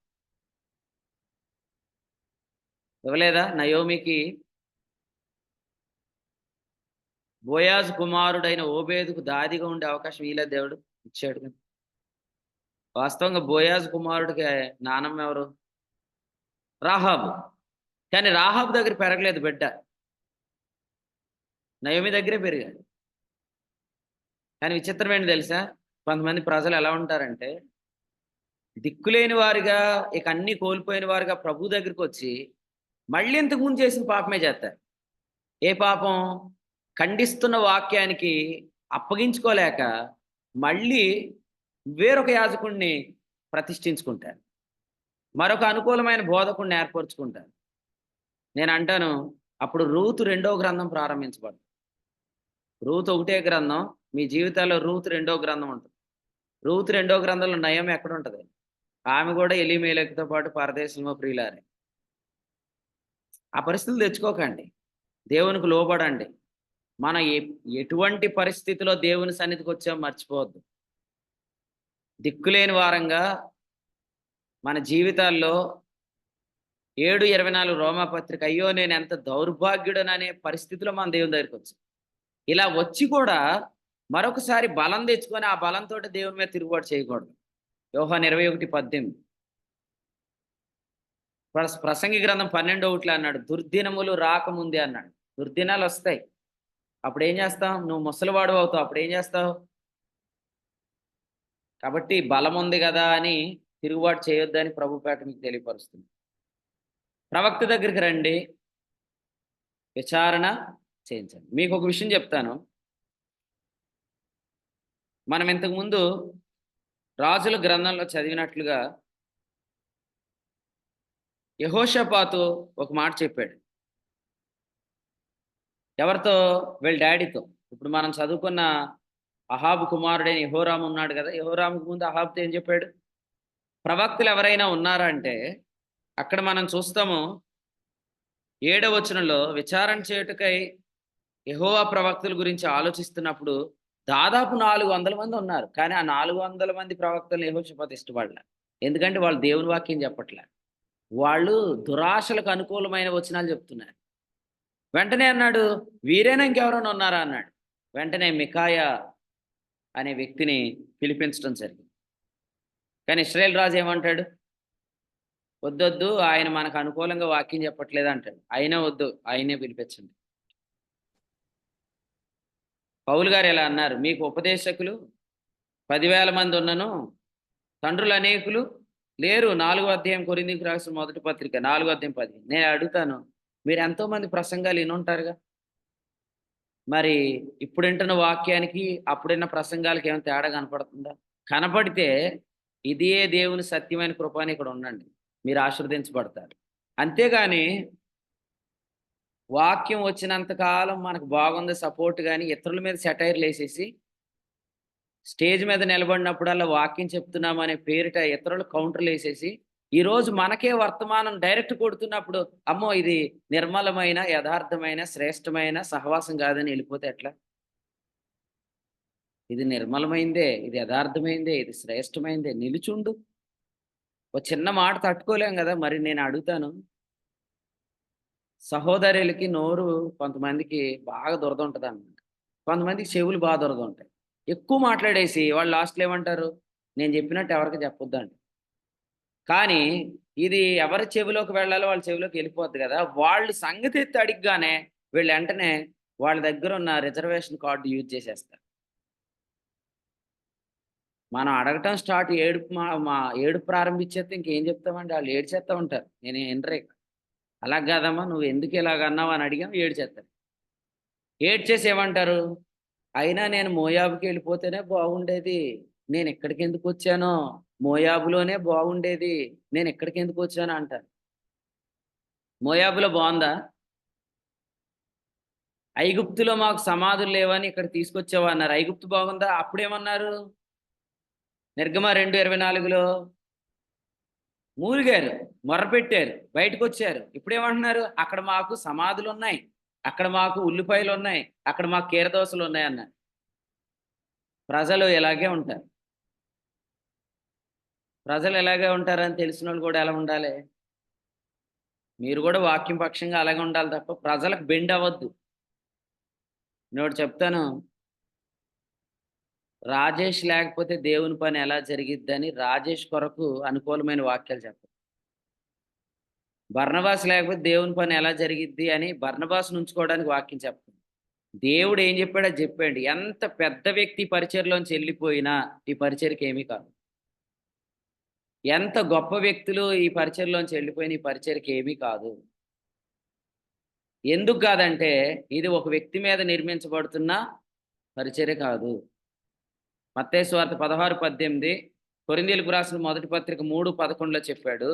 ఇవ్వలేదా? నయోమికి బోయాజు కుమారుడైన ఓబేదుకు దాదిగా ఉండే అవకాశం ఇయ్యలేదు దేవుడు? ఇచ్చాడు కదా. వాస్తవంగా బోయాజు కుమారుడికి నానమ్మ ఎవరు? రాహాబు. కానీ రాహాబు దగ్గర పెరగలేదు బిడ్డ, నయోమి దగ్గరే పెరిగాడు. కానీ విచిత్రం ఏంటి తెలుసా? కొంతమంది ప్రజలు ఎలా ఉంటారంటే, దిక్కులేని వారిగా, ఇక అన్ని కోల్పోయిన వారిగా ప్రభు దగ్గరికి వచ్చి మళ్ళీ ఇంతకుముందు చేసిన పాపమే చేస్తారు. ఏ పాపం? ఖండిస్తున్న వాక్యానికి అప్పగించుకోలేక మళ్ళీ వేరొక యాజకుడిని ప్రతిష్ఠించుకుంటారు, మరొక అనుకూలమైన బోధకుడిని ఏర్పరచుకుంటారు. నేను అంటాను, అప్పుడు రూతు 2వ గ్రంథం ప్రారంభించబడు. రూతు 1 గ్రంథం, మీ జీవితాల్లో రూతు 2వ గ్రంథం ఉంటుంది. రూతు 2వ గ్రంథంలో నయం ఎక్కడ ఉంటుంది? ఆమె కూడా ఎలీమేలకుతో పాటు పరదేశంలో ప్రియులారే. ఆ పరిస్థితులు తెచ్చుకోకండి, దేవునికి లోబడండి. మన ఎటువంటి పరిస్థితిలో దేవుని సన్నిధికి వచ్చామో మర్చిపోవద్దు. దిక్కులేని వారంగా మన జీవితాల్లో 7:24 రోమాపత్రిక, అయ్యో నేను ఎంత దౌర్భాగ్యుడననే పరిస్థితిలో మన దేవుని దగ్గరికి వచ్చాం. ఇలా వచ్చి కూడా మరొకసారి బలం తెచ్చుకొని ఆ బలంతో దేవుని మీద తిరుగుబాటు చేయకూడదు. యోహాను 21:18, ప్రసంగి గ్రంథం 12:1 అన్నాడు, దుర్దినములు రాకముందే అన్నాడు. దుర్దినాలు వస్తాయి, అప్పుడు ఏం చేస్తావు? నువ్వు ముసలివాడు అవుతావు, అప్పుడు ఏం చేస్తావు? కాబట్టి బలం ఉంది కదా అని తిరుగుబాటు చేయొద్దని ప్రభుపేట మీకు తెలియపరుస్తుంది. ప్రవక్త దగ్గరికి రండి, విచారణ చేయించండి. మీకు ఒక విషయం చెప్తాను. మనం ఇంతకుముందు రాజుల గ్రంథంలో చదివినట్లుగా యెహోషాపాతు ఒక మాట చెప్పాడు. ఎవరితో? వీళ్ళ డాడీతో. ఇప్పుడు మనం చదువుకున్న అహాబు కుమారుడైన యెహోరాము ఉన్నాడు కదా, యెహోరాముకు ముందు అహాబుతో ఏం చెప్పాడు? ప్రవక్తలు ఎవరైనా ఉన్నారా అంటే అక్కడ మనం చూస్తాము 7వ వచనంలో, విచారణ చేయుటకై యెహోవా ప్రవక్తల గురించి ఆలోచిస్తున్నప్పుడు దాదాపు 400 మంది ఉన్నారు. కానీ ఆ 400 మంది ప్రవక్తలు యెహోషాపాతు ఇష్టపడలే. ఎందుకంటే వాళ్ళు దేవుని వాక్యం చెప్పట్లే, వాళ్ళు దురాశలకు అనుకూలమైన వచనాలు చెప్తున్నారు. వెంటనే అన్నాడు, వీరైనా ఇంకెవరైనా ఉన్నారా అన్నాడు. వెంటనే మికాయా అనే వ్యక్తిని పిలిపించడం జరిగింది. కానీ ఇశ్రాయేల్ రాజు ఏమంటాడు? వద్దొద్దు, ఆయన మనకు అనుకూలంగా వాక్యం చెప్పట్లేదు అంటాడు. అయినా వద్దు, ఆయనే పిలిపించండి. పౌలు గారు ఇలా అన్నారు, మీకు ఉపదేశకులు 10,000 మంది ఉన్నను తండ్రులు అనేకులు లేరు. 4వ అధ్యాయం కొరింథీయులకు రాసిన మొదటి పత్రిక 4:10. నేను అడుగుతాను, మీరు ఎంతో మంది ప్రసంగాలు వినుంటారుగా, మరి ఇప్పుడు వింటున్న వాక్యానికి అప్పుడున్న ప్రసంగాలకి ఏమైనా తేడా కనపడుతుందా? కనపడితే ఇదే దేవుని సత్యమైన కృప అని ఇక్కడ ఉండండి, మీరు ఆశీర్వదించబడతారు. అంతేగాని వాక్యం వచ్చినంత కాలం మనకు బాగుంది సపోర్ట్, కానీ ఇతరుల మీద సెటైర్లు వేసేసి స్టేజ్ మీద నిలబడినప్పుడల్లా వాక్యం చెప్తున్నాం అనే పేరిట ఇతరులు కౌంటర్లు వేసేసి ఈరోజు మనకే వర్తమానం డైరెక్ట్ కొడుతున్నప్పుడు, అమ్మో ఇది నిర్మలమైన, యథార్థమైన, శ్రేష్టమైన సహవాసం కాదని వెళ్ళిపోతే ఎట్లా? ఇది నిర్మలమైందే, ఇది యథార్థమైందే, ఇది శ్రేష్టమైందే, నిలుచుండు. ఒక చిన్న మాట తట్టుకోలేం కదా. మరి నేను అడుగుతాను, సహోదరులకి నోరు కొంతమందికి బాగా దురద ఉంటుంది అన్నమాట, కొంతమందికి చెవులు బాగా దురద ఉంటాయి. ఎక్కువ మాట్లాడేసి వాళ్ళు లాస్ట్లో ఏమంటారు? నేను చెప్పినట్టు ఎవరికి చెప్పొద్దండి. కానీ ఇది ఎవరి చెవిలోకి వెళ్ళాలో వాళ్ళ చెవిలోకి వెళ్ళిపోద్ది కదా. వాళ్ళు సంగతి ఎత్తి అడిగగానే వీళ్ళు వెంటనే వాళ్ళ దగ్గర ఉన్న రిజర్వేషన్ కార్డు యూజ్ చేసేస్తారు. మనం అడగటం స్టార్ట్, ఏడుపు మా ఏడుపు ప్రారంభించేస్తే ఇంకేం చెప్తామండి, వాళ్ళు ఏడ్చేస్తూ ఉంటారు. నేను వినరే. అలా కాదమ్మా, నువ్వు ఎందుకు ఇలాగ అన్నావు అని అడిగాం, ఏడ్చేస్తారు. ఏడ్చేసి ఏమంటారు? అయినా నేను మోయాబుకి వెళ్ళిపోతేనే బాగుండేది, నేను ఇక్కడికి ఎందుకు వచ్చానో, మోయాబులోనే బాగుండేది, నేను ఇక్కడికి ఎందుకు వచ్చానో అంటారు. మోయాబులో బాగుందా? ఐగుప్తులో మాకు సమాధులు లేవని ఇక్కడ తీసుకొచ్చావా అన్నారు. ఐగుప్తు బాగుందా? అప్పుడేమన్నారు? నిర్గమ 2:24లో మూలిగారు, మొర్రపెట్టారు, బయటకు వచ్చారు. ఇప్పుడేమంటున్నారు? అక్కడ మాకు సమాధులు ఉన్నాయి, అక్కడ మాకు ఉల్లిపాయలు ఉన్నాయి, అక్కడ మాకు కీరదోసలు ఉన్నాయి అన్నారు. ప్రజలు ఇలాగే ఉంటారు. ప్రజలు ఎలాగే ఉంటారని తెలిసిన వాళ్ళు కూడా ఎలా ఉండాలి? మీరు కూడా వాక్యం పక్షంగా అలాగే ఉండాలి తప్ప ప్రజలకు బెండ్ అవ్వద్దు. నేను ఒకటి చెప్తాను, రాజేష్ లేకపోతే దేవుని పని ఎలా జరిగిద్దని రాజేష్ కొరకు అనుకూలమైన వాక్యాలు చెప్పండి. బర్నబాస్ లేకపోతే దేవుని పని ఎలా జరిగిద్ది అని బర్నబాస్‌ని ఉంచుకోవడానికి వాక్యం చెప్పండి. దేవుడు ఏం చెప్పాడో అది చెప్పండి. ఎంత పెద్ద వ్యక్తి పరిచర్యలోంచి వెళ్ళిపోయినా ఈ పరిచర్యకి ఏమీ కాదు. ఎంత గొప్ప వ్యక్తులు ఈ పరిచర్యలోంచి వెళ్ళిపోయిన ఈ పరిచర్యకి ఏమీ కాదు. ఎందుకు కాదంటే ఇది ఒక వ్యక్తి మీద నిర్మించబడుతున్న పరిచర్య కాదు. మత్తయి సువార్త 16:18, కొరింథీయులకు రాసిన మొదటి పత్రిక 3:11లో చెప్పాడు.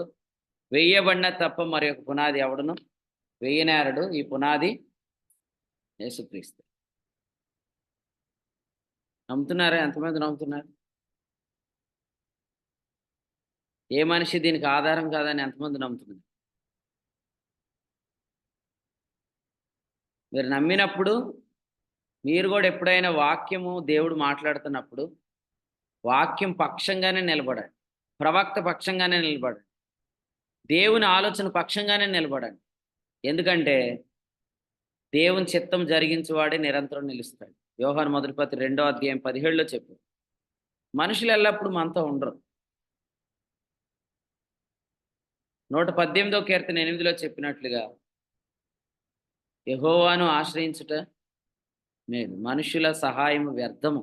వేయబడిన తప్ప మరి ఒక పునాది ఎవడును వేయనేరడు. ఈ పునాది యేసుక్రీస్తు. నమ్ముతున్నారా? ఎంతమంది నమ్ముతున్నారు? ఏ మనిషి దీనికి ఆధారం కాదని ఎంతమంది నమ్ముతున్నారు? మీరు నమ్మినప్పుడు మీరు కూడా ఎప్పుడైనా వాక్యము దేవుడు మాట్లాడుతున్నప్పుడు వాక్యం పక్షంగానే నిలబడండి. ప్రవక్త పక్షంగానే నిలబడండి. దేవుని ఆలోచన పక్షంగానే నిలబడండి. ఎందుకంటే దేవుని చిత్తం జరిగించేవాడే నిరంతరం నిలుస్తాడు. యోహాను మొదటి పత్రిక 2:17లో చెప్పు. మనుషులు ఎల్లప్పుడూ మనతో ఉండరు. 118వ కీర్తన 8లో చెప్పినట్లుగా యెహోవాను ఆశ్రయించుట మేలు, మనుషుల సహాయం వ్యర్థము.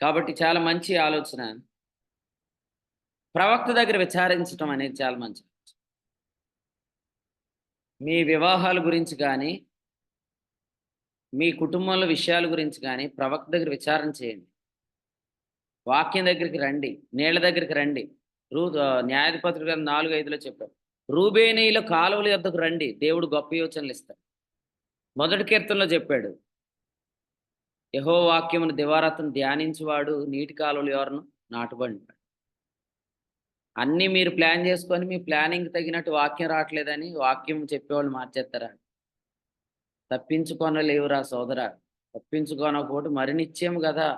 కాబట్టి చాలా మంచి ఆలోచన. ప్రవక్త దగ్గర విచారించటం అనేది చాలా మంచిది. మీ వివాహాల గురించి కానీ మీ కుటుంబంలో విషయాల గురించి కానీ ప్రవక్త దగ్గర విచారణ చేయండి. వాక్యం దగ్గరికి రండి, నీళ్ళ దగ్గరికి రండి. న్యాయాధిపతులు గారు 4:5లో చెప్పారు, రూబేనీయుల కాలువల యొద్దకు రండి, దేవుడు గొప్ప యోచనలు ఇస్తాడు. మొదటి కీర్తనలో చెప్పాడు, యెహోవా వాక్యమును దివారాత్రం ధ్యానించువాడు నీటి కాలువలు ఎవరును నాటుబడి. అన్నీ మీరు ప్లాన్ చేసుకొని మీ ప్లానింగ్ తగినట్టు వాక్యం రావట్లేదని వాక్యం చెప్పేవాళ్ళు మార్చేస్తారా? తప్పించుకొనలేవురా సోదరా, తప్పించుకోనకపోతే మరి నిశ్చయం కదా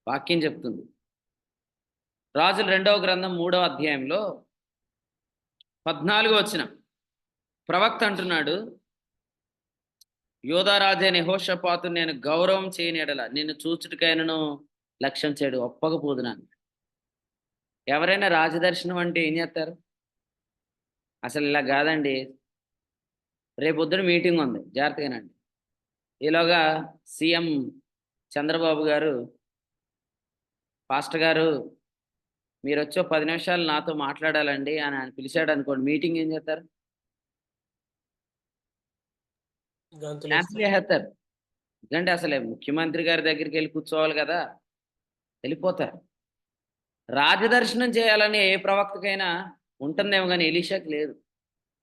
వాక్యం చెప్తుంది. రాజుల 2వ గ్రంథం 3వ అధ్యాయంలో 14వ వచనం ప్రవక్త అంటున్నాడు, యోధా రాజైన యెహోషాపాతు నేను గౌరవం చేయని ఎడల నిన్ను చూచుటకైనను లక్ష్యం చేయడు ఒప్పకపోదునాను. ఎవరైనా రాజదర్శనం అంటే ఏం చేస్తారు? అసలు ఇలా కాదండి, రేపొద్దున మీటింగ్ ఉంది, జాగ్రత్తగానండి. ఈలోగా సీఎం చంద్రబాబు గారు, పాస్టర్ గారు మీరు వచ్చో 10 నిమిషాలు నాతో మాట్లాడాలండి అని ఆయన పిలిచాడు అనుకోండి, మీటింగ్ ఏం చేస్తారు? క్యాన్సిల్ చేసేస్తారు. ఎందుకంటే అసలే ముఖ్యమంత్రి గారి దగ్గరికి వెళ్ళి కూర్చోవాలి కదా, వెళ్ళిపోతారు. రాజదర్శనం చేయాలని ఏ ప్రవక్తకైనా ఉంటుందేమో కానీ ఎలీషాకి లేదు.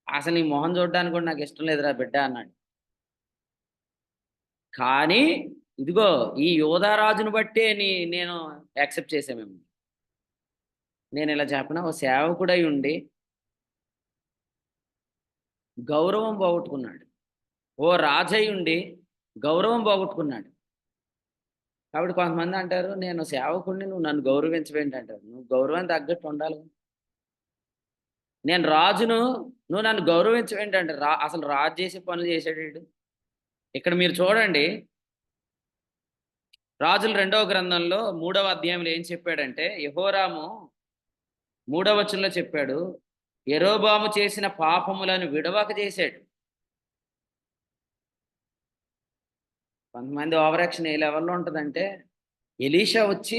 అసలు నీ మొహం చూడడానికి కూడా నాకు ఇష్టం లేదురా బిడ్డ అన్నాడు. కానీ ఇదిగో ఈ యోధారాజును బట్టే నేను యాక్సెప్ట్ చేసామేమో. నేను ఇలా చెప్పనా, ఓ సేవకుడై ఉండి గౌరవం పోగొట్టుకున్నాడు. ఓ రాజై ఉండి గౌరవం పోగొట్టుకున్నాడు. కాబట్టి కొంతమంది అంటారు, నేను సేవకుడిని నువ్వు నన్ను గౌరవించవేంటి అంటారు. నువ్వు గౌరవం తగ్గట్టు ఉండాలి. నేను రాజును నువ్వు నన్ను గౌరవించవేంటి అంటారు. అసలు రాజు చేసే పనులు చేసాడు. ఇక్కడ మీరు చూడండి, రాజుల 2వ గ్రంథంలో 3వ అధ్యాయంలో ఏం చెప్పాడంటే, యెహోరాము 3వ వచనంలో చెప్పాడు, యెరోబాము చేసిన పాపములను విడవక చేశాడు. కొంతమంది ఓవర్ యాక్షన్ ఏ లెవెల్లో ఉంటుందంటే, ఎలీషా వచ్చి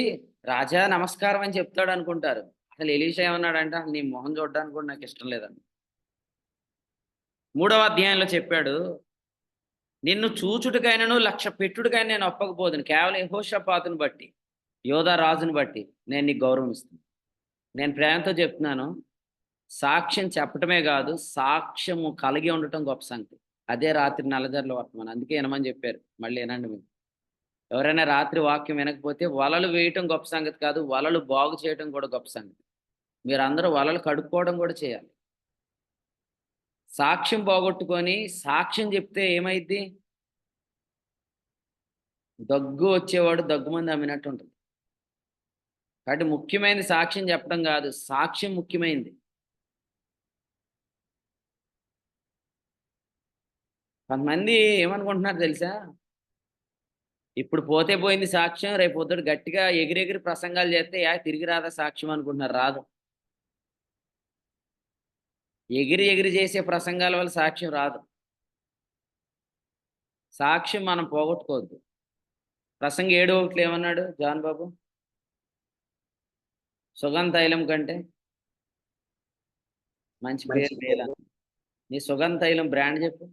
రాజా నమస్కారం అని చెప్తాడు అనుకుంటారు. అసలు ఎలీషా ఏమన్నాడంటే, నీ మొహం చూడడానికి కూడా నాకు ఇష్టం లేదండి. 3వ అధ్యాయంలో చెప్పాడు, నిన్ను చూచుటకైనను లక్ష పెట్టుడికైనా నేను ఒప్పకపోదును, కేవలం యెహోషాపాతుని బట్టి యోధా రాజుని బట్టి నేను నీకు గౌరవం ఇస్తున్నాను. నేను ప్రేమతో చెప్తున్నాను, సాక్ష్యం చెప్పటమే కాదు, సాక్ష్యము కలిగి ఉండటం గొప్ప సంగతి. అదే రాత్రి నల్లజర్ల వర్తమానం. అందుకే వినమని చెప్పారు. మళ్ళీ వినండి. మీరు ఎవరైనా రాత్రి వాక్యం వినకపోతే, వలలు వేయటం గొప్ప సంగతి కాదు, వలలు బాగు చేయటం కూడా గొప్ప సంగతి. మీరందరూ వలలు కడుక్కోవడం కూడా చేయాలి. సాక్ష్యం పోగొట్టుకొని సాక్ష్యం చెప్తే ఏమైద్ది? దగ్గు వచ్చేవాడు దగ్గుమంది అమ్మినట్టు ఉంటుంది. కాబట్టి ముఖ్యమైనది సాక్ష్యం చెప్పడం కాదు, సాక్ష్యం ముఖ్యమైనది. కొంతమంది ఏమనుకుంటున్నారు తెలుసా, ఇప్పుడు పోతే పోయింది సాక్ష్యం, రేపు పొద్దుట గట్టిగా ఎగిరెగిరి ప్రసంగాలు చేస్తే తిరిగి రాదా సాక్ష్యం అనుకుంటున్నారు. రాదు. ఎగిరి ఎగిరి చేసే ప్రసంగాల వల్ల సాక్ష్యం రాదు. సాక్ష్యం మనం పోగొట్టుకోవద్దు. ప్రసంగి 7:1 ఏమన్నాడు జాన్ బాబు? సుగంధ తైలం కంటే మంచి పేరు మేలు. నీ సుగంధ తైలం బ్రాండ్ చెప్పు.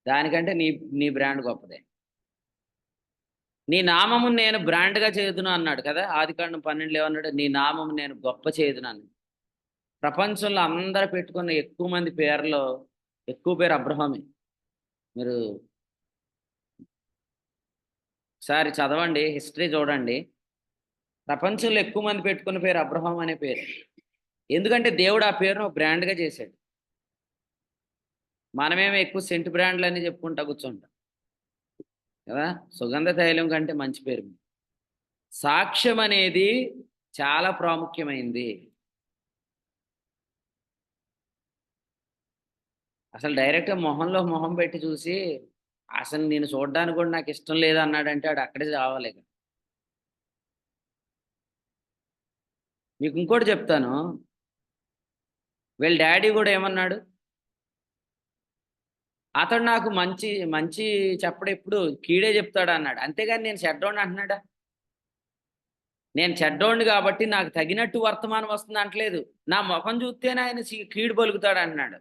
దానికంటే నీ నీ బ్రాండ్ గొప్పదే. నీ నామము నేను బ్రాండ్గా చేదును అన్నాడు కదా. ఆదికాండం 12 ఏమన్నాడు? నీ నామము నేను గొప్ప చేదును. ప్రపంచంలో అందరు పెట్టుకున్న ఎక్కువ మంది పేర్లో ఎక్కువ పేరు అబ్రహామే. మీరు ఒకసారి చదవండి, హిస్టరీ చూడండి. ప్రపంచంలో ఎక్కువ మంది పెట్టుకున్న పేరు అబ్రహాం అనే పేరు. ఎందుకంటే దేవుడు ఆ పేరును బ్రాండ్గా చేశాడు. మనమేమో ఎక్కువ సెంట్ బ్రాండ్లు అని చెప్పుకుంటా కూర్చుంటాం కదా. సుగంధ తైలం కంటే మంచి పేరు. సాక్ష్యం అనేది చాలా ప్రాముఖ్యమైంది. అసలు డైరెక్ట్గా మొహంలో మొహం పెట్టి చూసి అసలు నేను చూడడానికి కూడా నాకు ఇష్టం లేదు అన్నాడంటే ఆడు అక్కడే చావాలి. మీకు ఇంకోటి చెప్తాను. వీళ్ళ డాడీ కూడా ఏమన్నాడు? అతడు నాకు మంచి మంచి చెప్పడు, ఎప్పుడు కీడే చెప్తాడు అన్నాడు. అంతేగాని నేను చెడ్డోడిని అంటున్నాడా? నేను చెడ్డోడిని కాబట్టి నాకు తగినట్టు వర్తమానం వస్తుంది అంటలేదు. నా ముఖం చూస్తేనే ఆయన కీడు పలుకుతాడు అంటున్నాడు.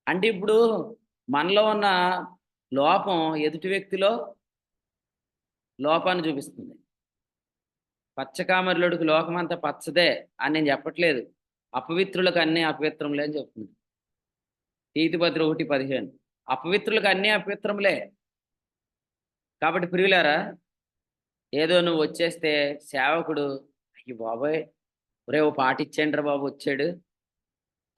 అంటే ఇప్పుడు మనలో ఉన్న లోపం ఎదుటి వ్యక్తిలో లోపాన్ని చూపిస్తుంది. పచ్చకామరులుడికి లోకమంతా పచ్చదే అని నేను చెప్పట్లేదు. అపవిత్రులకు అన్నీ అపవిత్రములే అని చెప్తుంది. తీతుపత్రి 1:15. అపవిత్రులకు అన్నీ అపవిత్రములే. కాబట్టి ప్రియులారా, ఏదో నువ్వు వచ్చేస్తే సేవకుడు అయ్యి బాబోయ్ ఒరే ఓ పాట ఇచ్చేయండిరా బాబు వచ్చాడు,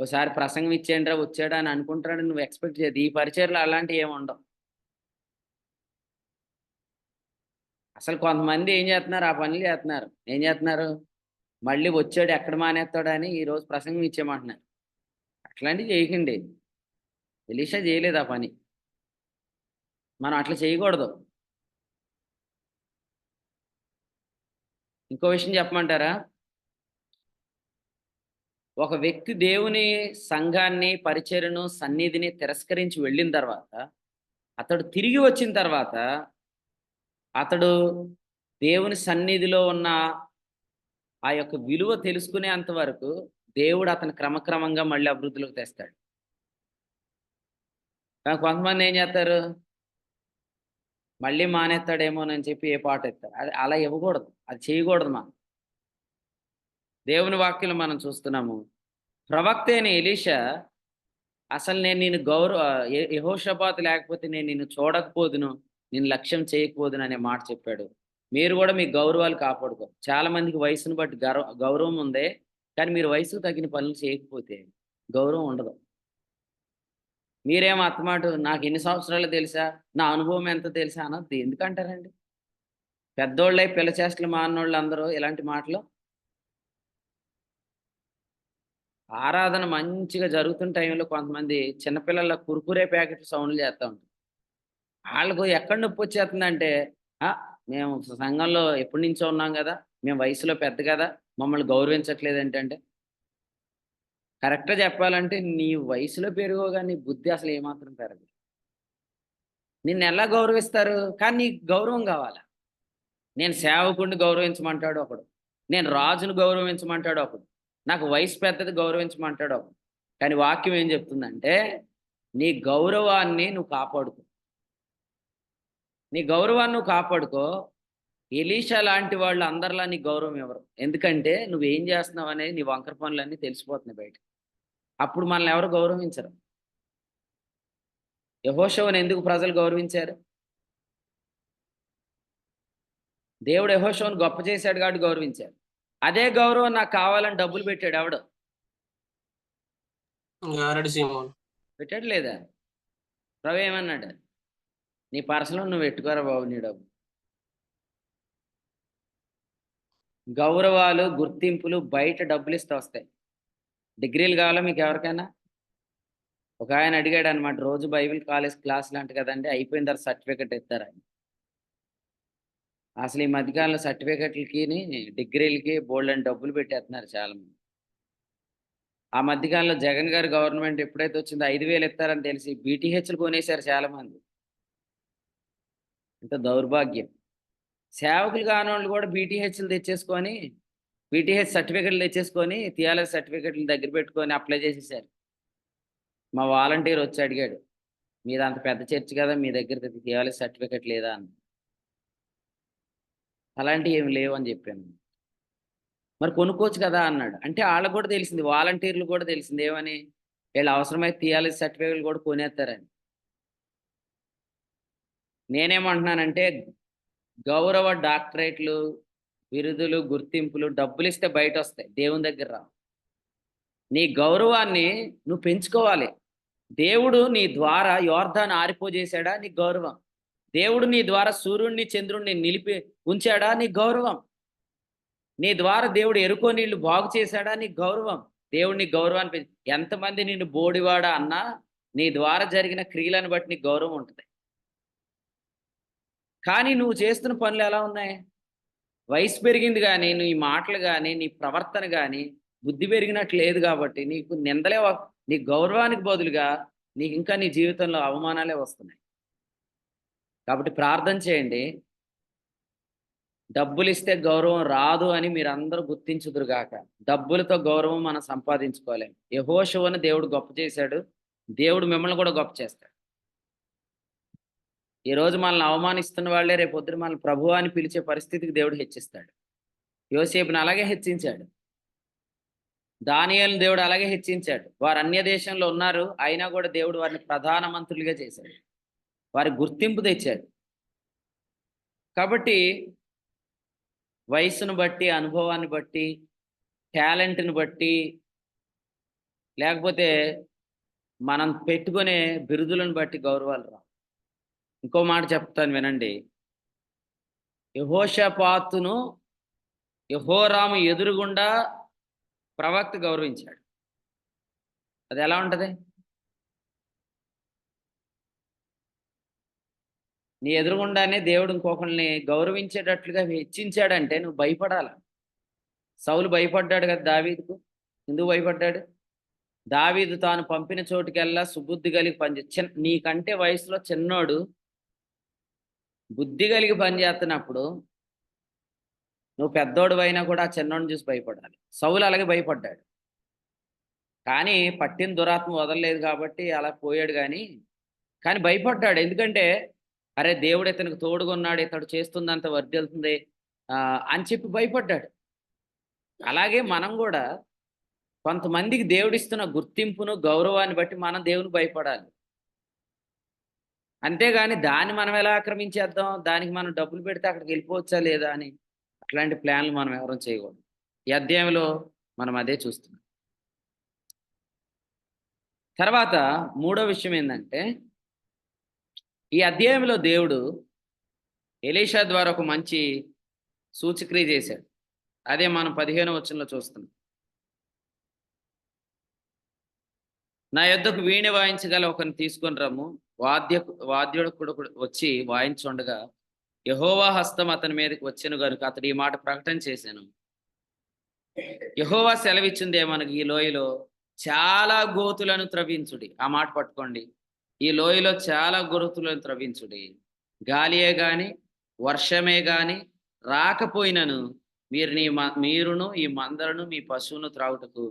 ఓసారి ప్రసంగం ఇచ్చేయండిరా వచ్చాడు అని అనుకుంటాడు. నువ్వు ఎక్స్పెక్ట్ చేయదు. ఈ పరిచయలు అలాంటివి ఏమి ఉండవు. అసలు కొంతమంది ఏం చేస్తున్నారు, ఆ పనులు చేస్తున్నారు. ఏం చేస్తున్నారు? మళ్ళీ వచ్చాడు ఎక్కడ మానేస్తాడు అని ఈరోజు ప్రసంగం ఇచ్చేయమంటున్నారు. అట్లాంటివి చేయకండి. ఎలీషా చేయలేదు ఆ పని. మనం అట్లా చేయకూడదు. ఇంకో విషయం చెప్పమంటారా? ఒక వ్యక్తి దేవుని సంఘాన్ని, పరిచర్యను, సన్నిధిని తిరస్కరించి వెళ్ళిన తర్వాత, అతడు తిరిగి వచ్చిన తర్వాత, అతడు దేవుని సన్నిధిలో ఉన్న ఆ యొక్క విలువ తెలుసుకునేంత వరకు దేవుడు అతను క్రమక్రమంగా మళ్ళీ అభివృద్ధిలోకి తెస్తాడు. కానీ కొంతమంది ఏం చేస్తారు, మళ్ళీ మానేస్తాడేమోనని చెప్పి ఏ పాట ఎత్తారు. అది అలా ఇవ్వకూడదు, అది చేయకూడదు. దేవుని వాక్యం మనం చూస్తున్నాము. ప్రవక్త అయిన ఎలీషా అసలు నేను నిన్ను యెహోషాపాతు లేకపోతే నేను నిన్ను చూడకపోదును, నేను లక్ష్యం చేయకపోదును అనే మాట చెప్పాడు. మీరు కూడా మీ గౌరవాలు కాపాడుకో. చాలా మందికి వయసును బట్టి గౌరవం ఉంది, కానీ మీరు వయసుకు తగిన పనులు చేయకపోతే గౌరవం ఉండదు. మీరేమో అత్తమాట నాకు ఎన్ని సంవత్సరాలు తెలుసా, నా అనుభవం ఎంత తెలుసా అనొద్దు. ఎందుకంటారండి? పెద్దోళ్ళై పిల్ల చేష్టలు మానోళ్ళు అందరూ ఇలాంటి మాటలు. ఆరాధన మంచిగా జరుగుతున్న టైంలో కొంతమంది చిన్నపిల్లల కురుకురే ప్యాకెట్ సౌండ్లు చేస్తూ ఉంటారు. వాళ్ళకు ఎక్కడ నొప్పి వచ్చేస్తుందంటే, మేము సంఘంలో ఎప్పటి నుంచో ఉన్నాం కదా, మేము వయసులో పెద్ద కదా, మమ్మల్ని గౌరవించట్లేదు ఏంటంటే, కరెక్ట్గా చెప్పాలంటే నీ వయసులో పెరుగోగా నీ బుద్ధి అసలు ఏమాత్రం పెరగదు. నిన్ను ఎలా గౌరవిస్తారు? కానీ నీకు గౌరవం కావాలా. నేను సేవకుడిని గౌరవించమంటాడు ఒకడు, నేను రాజును గౌరవించమంటాడు ఒకడు, నాకు వయసు పెద్దది గౌరవించమంటాడు ఒకడు. కానీ వాక్యం ఏం చెప్తుందంటే, నీ గౌరవాన్ని నువ్వు కాపాడుకో. నీ గౌరవాన్ని నువ్వు కాపాడుకో. ఎలీషా లాంటి వాళ్ళు అందరిలా నీ గౌరవం ఇవ్వరు. ఎందుకంటే నువ్వేం చేస్తున్నావు అనేది నీ వంకర పనులన్నీ తెలిసిపోతున్నాయి బయట. అప్పుడు మనల్ని ఎవరు గౌరవించరు. యెహోషువను ఎందుకు ప్రజలు గౌరవించారు? దేవుడు యెహోషువను గొప్ప చేశాడు కాబట్టి గౌరవించారు. అదే గౌరవం నాకు కావాలని డబ్బులు పెట్టాడు ఎవడు? గారడి సీమోను పెట్టాడు లేదా? ప్రభు ఏమన్నాడు? నీ పర్సలో నువ్వు పెట్టుకోరా బాబు నీ డబ్బు. గౌరవాలు, గుర్తింపులు బయట డబ్బులు ఇస్తే వస్తాయి. డిగ్రీలు కావాలా మీకు ఎవరికైనా? ఒక ఆయన అడిగాడు అనమాట, రోజు బైబిల్ కాలేజ్ క్లాసులు అంట కదండి, అయిపోయిన తర్వాత సర్టిఫికెట్ ఇస్తారని. అసలు ఈ మధ్యకాలంలో సర్టిఫికెట్లకి డిగ్రీలకి బోల్డని డబ్బులు పెట్టేస్తున్నారు చాలా మంది. ఆ మధ్యకాలంలో జగన్ గారి గవర్నమెంట్ ఎప్పుడైతే వచ్చిందో 5,000 ఇస్తారని తెలిసి బీటీహెచ్లు కొనేశారు చాలా మంది. ఇంత దౌర్భాగ్యం. సేవకులు కానోళ్ళు కూడా బీటీహెచ్లు తెచ్చేసుకొని, బీటీహెచ్ సర్టిఫికెట్లు తెచ్చేసుకొని, థియాలజీ సర్టిఫికెట్లు దగ్గర పెట్టుకొని అప్లై చేసేసారు. మా వాలంటీర్ వచ్చి అడిగాడు, మీది అంత పెద్ద చర్చ్ కదా, మీ దగ్గర థియాలజీ సర్టిఫికెట్ లేదా అని. అలాంటివి ఏమి లేవు అని చెప్పాను. మరి కొనుక్కోవచ్చు కదా అన్నాడు. అంటే వాళ్ళకు కూడా తెలిసింది, వాలంటీర్లు కూడా తెలిసింది ఏమని, వీళ్ళు అవసరమైతే థియాలజీ సర్టిఫికెట్లు కూడా కొనేస్తారని. నేనేమంటున్నానంటే, గౌరవ డాక్టరేట్లు, బిరుదులు, గుర్తింపులు డబ్బులిస్తే బయటొస్తాయి, దేవుని దగ్గర రావు. నీ గౌరవాన్ని నువ్వు పెంచుకోవాలి. దేవుడు నీ ద్వారా యోర్దాను ఆరిపోజేశాడా, నీ గౌరవం. దేవుడు నీ ద్వారా సూర్యుడిని చంద్రుడిని నిలిపి ఉంచాడా, నీ గౌరవం. నీ ద్వారా దేవుడు ఎరుకో నీళ్లు బాగు చేశాడా, నీ గౌరవం. దేవుడు నీ గౌరవాన్ని ఎంతమంది నిన్ను బోడివాడా అన్నా, నీ ద్వారా జరిగిన క్రియలను బట్టి నీకు గౌరవం ఉంటుంది. కానీ నువ్వు చేస్తున్న పనులు ఎలా ఉన్నాయి? వయసు పెరిగింది కానీ నీ మాటలు కానీ నీ ప్రవర్తన కానీ బుద్ధి పెరిగినట్లు లేదు కాబట్టి నీకు నిందలే నీ గౌరవానికి బదులుగా నీకు ఇంకా నీ జీవితంలో అవమానాలే వస్తున్నాయి. కాబట్టి ప్రార్థన చేయండి, డబ్బులు ఇస్తే గౌరవం రాదు అని మీరందరూ గుర్తించుదురుగాక. డబ్బులతో గౌరవం మనం సంపాదించుకోలేం. యెహోషువను దేవుడు గొప్ప చేశాడు, దేవుడు మిమ్మల్ని కూడా గొప్ప చేస్తాడు. ఈ రోజు మనల్ని అవమానిస్తున్న వాళ్ళే రేపొద్దున మనల్ని ప్రభువా అని పిలిచే పరిస్థితికి దేవుడు హెచ్చిస్తాడు. యోసేపుని అలాగే హెచ్చించాడు, దానియేలును దేవుడు అలాగే హెచ్చించాడు. వారు అన్య దేశంలో ఉన్నారు, అయినా కూడా దేవుడు వారిని ప్రధానమంత్రులుగా చేశాడు, వారి గుర్తింపు తెచ్చాడు. కాబట్టి వయసును బట్టి, అనుభవాన్ని బట్టి, టాలెంట్ని బట్టి, లేకపోతే మనం పెట్టుకునే బిరుదులను బట్టి గౌరవాలు రావు. ఇంకో మాట చెప్తాను వినండి. యెహోషాపాతును యెహోరాము ఎదురుగుండా ప్రవక్త గౌరవించాడు. అది ఎలా ఉంటది? నీ ఎదురుగుండానే దేవుడు ఇంకొకరిని గౌరవించేటట్లుగా హెచ్చించాడంటే నువ్వు భయపడాలి. సౌలు భయపడ్డాడు కదా దావీదుకు. ఎందుకు భయపడ్డాడు? దావీదు తాను పంపిన చోటుకెల్లా సుబుద్ధి కలిగి నీకంటే వయసులో చిన్నోడు బుద్ధి కలిగి పనిచేస్తున్నప్పుడు నువ్వు పెద్దోడు అయినా కూడా ఆ చిన్నోడిని చూసి భయపడాలి. సౌలు అలాగే భయపడ్డాడు, కానీ పట్టిన దురాత్మ వదలలేదు కాబట్టి అలా పోయాడు. కానీ భయపడ్డాడు. ఎందుకంటే అరే దేవుడు ఇతనికి తోడుగా ఉన్నాడు, ఇతడు చేస్తుందంత వర్ధిల్లుతుంది అని చెప్పి భయపడ్డాడు. అలాగే మనం కూడా కొంతమందికి దేవుడిస్తున్న గుర్తింపును, గౌరవాన్ని బట్టి మనం దేవుని భయపడాలి. అంతేగాని దాన్ని మనం ఎలా ఆక్రమించేద్దాం, దానికి మనం డబ్బులు పెడితే అక్కడికి వెళ్ళిపోవచ్చా లేదా అని అట్లాంటి ప్లాన్లు మనం ఎవరూ చేయకూడదు. ఈ అధ్యాయంలో మనం అదే చూస్తున్నాం. తర్వాత మూడో విషయం ఏంటంటే, ఈ అధ్యాయంలో దేవుడు ఎలీషా ద్వారా ఒక మంచి సూచక్రియ చేశాడు. అదే మనం 15వ వచనంలో చూస్తున్నాం. నా యొద్దకు వీణ వాయించగల ఒకరిని తీసుకొని రమ్ము, వాద్యుడు కూడా వచ్చి వాయించుండగా యెహోవా హస్తం అతని మీదకి వచ్చెను గనుక అతడు ఈ మాట ప్రకటన చేశాను. యెహోవా సెలవిచ్చింది ఏమనగా, ఈ లోయలో చాలా గోతులను త్రవ్వించుడి. ఆ మాట పట్టుకోండి. ఈ లోయలో చాలా గోతులను త్రవ్వించుడి. గాలియే గాని వర్షమే గాని రాకపోయినను మీరును ఈ మందలను మీ పశువును త్రాగుటకు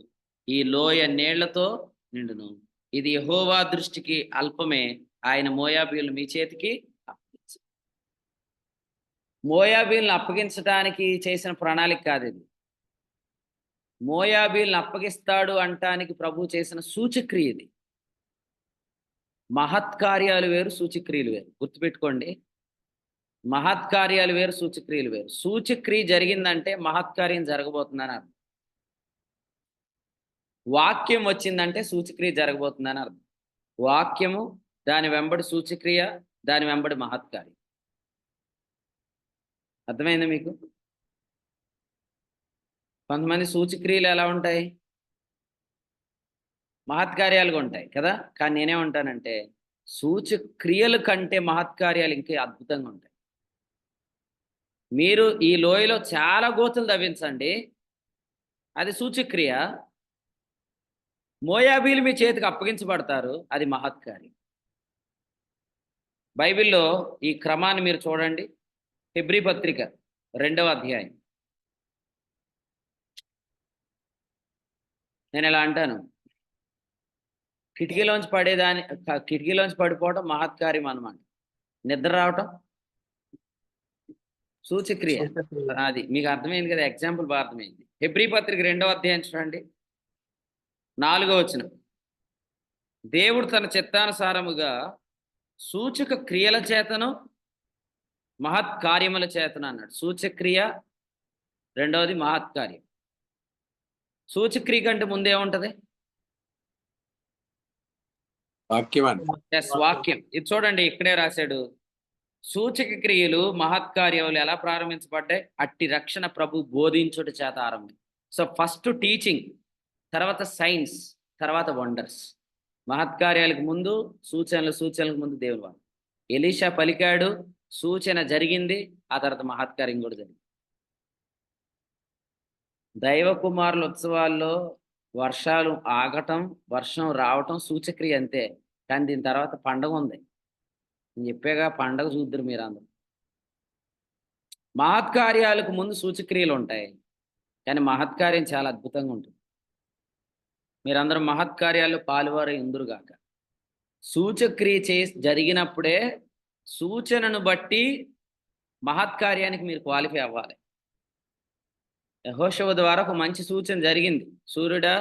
ఈ లోయ నీళ్లతో నిండును. ఇది యెహోవా దృష్టికి అల్పమే, ఆయన మోయాబీయులను మీ చేతికి అప్పగించు. మోయాబీయులను అప్పగించడానికి చేసిన ప్రణాళిక కాదు ఇది. మోయాబీయులను అప్పగిస్తాడు అంటానికి ప్రభు చేసిన సూచక్రియ ఇది. మహత్కార్యాలు వేరు, సూచక్రియలు వేరు. గుర్తుపెట్టుకోండి, మహత్కార్యాలు వేరు, సూచక్రియలు వేరు. సూచక్రియ జరిగిందంటే మహత్కార్యం జరగబోతుందని అర్థం. వాక్యం వచ్చిందంటే సూచక్రియ జరగబోతుందని అర్థం. వాక్యము, దాని వెంబడి సూచక్రియ, దాని వెంబడి మహత్కార్యం. అర్థమైందా మీకు? కొంతమంది సూచక్రియలు ఎలా ఉంటాయి? మహత్కార్యాలుగా ఉంటాయి కదా. కానీ నేనేమంటానంటే సూచక్రియల కంటే మహత్కార్యాలు ఇంకే అద్భుతంగా ఉంటాయి. మీరు ఈ లోయలో చాలా గోతులు తవ్వించండి, అది సూచక్రియ. మోయాబీలు మీ చేతికి అప్పగించబడతారు, అది మహత్కార్యం. బైబిల్‌లో ఈ క్రమాన్ని మీరు చూడండి. హెబ్రీ పత్రిక 2వ అధ్యాయం. నేను ఇలా అంటాను, కిటికీలోంచి పడిపోవడం మహత్కార్యం అన్నమాట. నిద్ర రావటం సూచక్రియ. అది మీకు అర్థమైంది కదా, ఎగ్జాంపుల్ బాగా అర్థమైంది. హెబ్రీ పత్రిక 2వ అధ్యాయం చూడండి, 4వ వచనం. దేవుడు తన చిత్తానుసారముగా సూచక క్రియల చేతను మహత్కార్యముల చేతను అన్నాడు. సూచక్రియ, రెండవది మహత్కార్యం. సూచక్రియ కంటే ముందేముంటది? వాక్యం. ఇది చూడండి, ఇక్కడే రాశాడు, సూచక క్రియలు మహత్కార్యాలు ఎలా ప్రారంభించబడ్డాయి? అట్టి రక్షణ ప్రభు బోధించుట చేత ఆరంభం. సో ఫస్ట్ టీచింగ్, తర్వాత సైన్స్, తర్వాత వండర్స్. మహత్కార్యాలకు ముందు సూచనలకు ముందు దేవుని వాక్యం. ఎలీషా పలికాడు, సూచన జరిగింది, ఆ తర్వాత మహత్కార్యం కూడా జరిగింది. దైవ కుమారుల ఉత్సవాల్లో వర్షాలు ఆగటం, వర్షం రావటం సూచక్రియ అంతే. కానీ దీని తర్వాత పండగ ఉంది. నేను చెప్పాగా, పండగ చూద్దరు మీరు అందరూ. మహత్కార్యాలకు ముందు సూచక్రియలు ఉంటాయి, కానీ మహత్కార్యం చాలా అద్భుతంగా ఉంటుంది. మీరందరూ మహత్కార్యాల్లో పాలువారు ఇందురుగాక. సూచక్రియ జరిగినప్పుడే సూచనను బట్టి మహత్కార్యానికి మీరు క్వాలిఫై అవ్వాలి. యెహోషువ ద్వారా ఒక మంచి సూచన జరిగింది. సూర్యుడా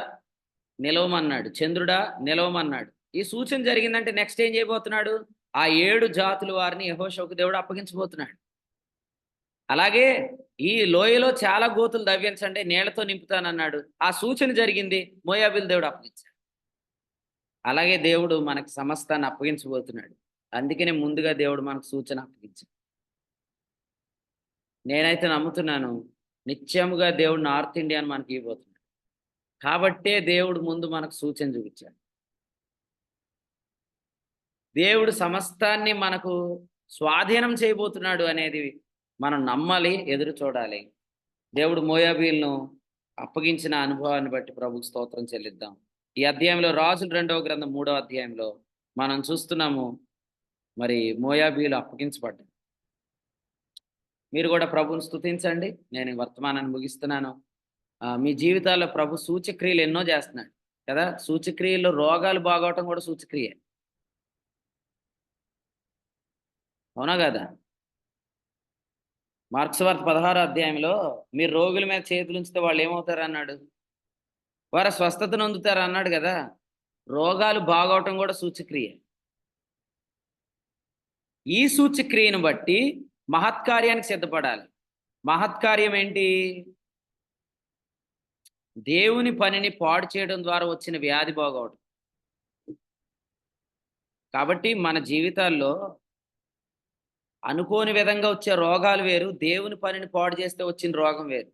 నిలవమన్నాడు, చంద్రుడా నిలవమన్నాడు. ఈ సూచన జరిగిందంటే నెక్స్ట్ ఏం చేయబోతున్నాడు? ఆ 7 జాతుల వారిని యెహోషువకు దేవుడు అప్పగించబోతున్నాడు. అలాగే ఈ లోయలో చాలా గోతులు దవ్వించండి, నీళ్లతో నింపుతానన్నాడు. ఆ సూచన జరిగింది, మోయాబీలు దేవుడు అప్పగించాడు. అలాగే దేవుడు మనకి సమస్తాన్ని అప్పగించబోతున్నాడు. అందుకనే ముందుగా దేవుడు మనకు సూచన అప్పగించాడు. నేనైతే నమ్ముతున్నాను, నిత్యముగా దేవుడు నార్త్ ఇండియాని మనకి ఇవ్వబోతున్నాడు. కాబట్టే దేవుడు ముందు మనకు సూచన చూపించాడు. దేవుడు సమస్తాన్ని మనకు స్వాధీనం చేయబోతున్నాడు అనేది మనం నమ్మాలి, ఎదురు చూడాలి. దేవుడు మోయాబీలను అప్పగించిన అనుభవాన్ని బట్టి ప్రభుకు స్తోత్రం చెల్లిద్దాం. ఈ అధ్యాయంలో రాజుల 2వ గ్రంథం 3వ అధ్యాయంలో మనం చూస్తున్నాము, మరి మోయాబీలు అప్పగించబడ్డారు. మీరు కూడా ప్రభుని స్తుతించండి. నేను ఈ వర్తమానాన్ని ముగిస్తున్నాను. మీ జీవితాల్లో ప్రభు సూచక్రియలు ఎన్నో చేస్తున్నాడు కదా. సూచక్రియల్లో రోగాలు బాగవటం కూడా సూచక్రియ, అవునా కదా? మార్క్స్ వార్త 16వ అధ్యాయంలో మీరు రోగుల మీద చేతులు ఉంచితే వాళ్ళు ఏమవుతారు అన్నాడు? వారు స్వస్థతను పొందుతారు అన్నాడు కదా. రోగాలు బాగవటం కూడా సూచక్రియ. ఈ సూచక్రియను బట్టి మహత్కార్యానికి సిద్ధపడాలి. మహత్కార్యం ఏంటి? దేవుని పనిని పాడు చేయడం ద్వారా వచ్చిన వ్యాధి బాగవడం. కాబట్టి మన జీవితాల్లో అనుకోని విధంగా వచ్చే రోగాలు వేరు, దేవుని పనిని పాడు చేస్తే వచ్చిన రోగం వేరు.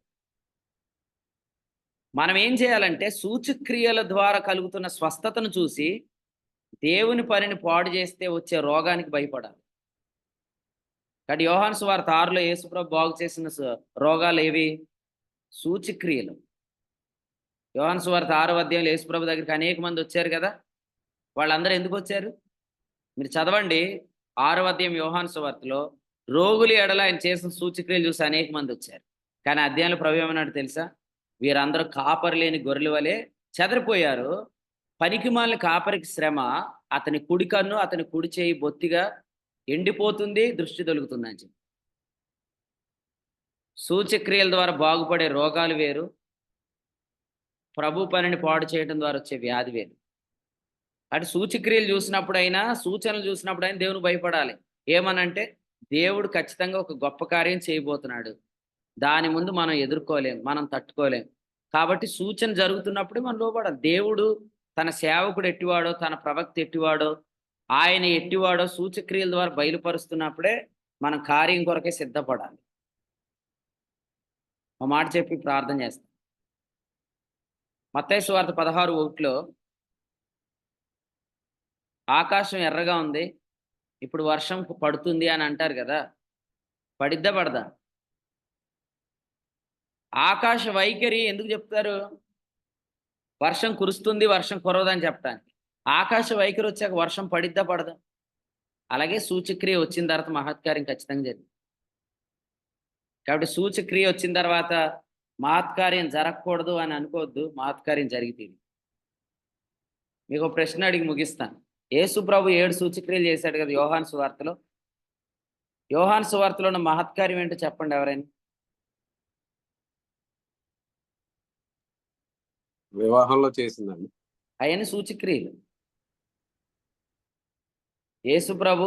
మనం ఏం చేయాలంటే సూచక్రియల ద్వారా కలుగుతున్న స్వస్థతను చూసి దేవుని పనిని పాడు చేస్తే వచ్చే రోగానికి భయపడాలి. కాబట్టి యోహాను సువార్త 6లో యేసుప్రభు బాగు చేసిన రోగాలు ఏవి? సూచక్రియలు. యోహాను సువార్త 6వ అధ్యాయంలో యేసుప్రభు దగ్గరికి అనేక మంది వచ్చారు కదా. వాళ్ళందరూ ఎందుకు వచ్చారు? మీరు చదవండి 6వ అధ్యాయం యోహాను సువార్తలో. రోగులు ఎడల ఆయన చేసిన సూచక్రియలు చూసి అనేక మంది వచ్చారు. కానీ అధ్యాయంలో ప్రభు ఏమన్నాడు తెలుసా? వీరందరూ కాపరి లేని గొర్రెల వలె చెదరిపోయారు. పనికిమాలిన కాపరికి శ్రమ, అతని కుడి కన్ను, అతని కుడి చేయి బొత్తిగా ఎండిపోతుంది, దృష్టి తొలుగుతుంది అని చెప్పి. సూచక్రియల ద్వారా బాగుపడే రోగాలు వేరు, ప్రభు పనిని పాడు చేయడం ద్వారా వచ్చే వ్యాధి వేరు. అటు సూచక్రియలు చూసినప్పుడైనా, సూచనలు చూసినప్పుడైనా దేవుని భయపడాలి. ఏమనంటే దేవుడు ఖచ్చితంగా ఒక గొప్ప కార్యం చేయబోతున్నాడు. దాని ముందు మనం ఎదుర్కోలేం, మనం తట్టుకోలేం. కాబట్టి సూచన జరుగుతున్నప్పుడే మనం లోబడాలి. దేవుడు తన సేవకుడు ఎట్టివాడో, తన ప్రవక్త ఎట్టివాడో, ఆయన ఎట్టివాడో సూచక్రియల ద్వారా బయలుపరుస్తున్నప్పుడే మనం కార్యం కొరకే సిద్ధపడాలి. ఒక మాట చెప్పి ప్రార్థన చేస్తాం. మత్తయి సువార్త 16:1లో ఆకాశం ఎర్రగా ఉంది, ఇప్పుడు వర్షం పడుతుంది అని అంటారు కదా, పడిద్దా పడదా? ఆకాశ వైఖరి ఎందుకు చెప్తారు? వర్షం కురుస్తుంది, వర్షం కురవదని చెప్పడానికి. ఆకాశ వైఖరి వచ్చాక వర్షం పడిద్దా పడదా? అలాగే సూచక్రియ వచ్చిన తర్వాత మహత్కార్యం ఖచ్చితంగా జరిగింది. కాబట్టి సూచక్రియ వచ్చిన తర్వాత మహత్కార్యం జరగకూడదు అని అనుకోవద్దు, మహత్కార్యం జరిగితే. మీకు ఒక ప్రశ్న అడిగి ముగిస్తాను. యేసు ప్రభు 7 సూచక్రియలు చేశాడు కదా యోహాను సువార్తలో. యోహాను సువార్తలో ఉన్న మహత్కార్యం ఏంటో చెప్పండి ఎవరైనా. వివాహంలో చేసిందండి. అవన్నీ సూచక్రియలు. యేసు ప్రభు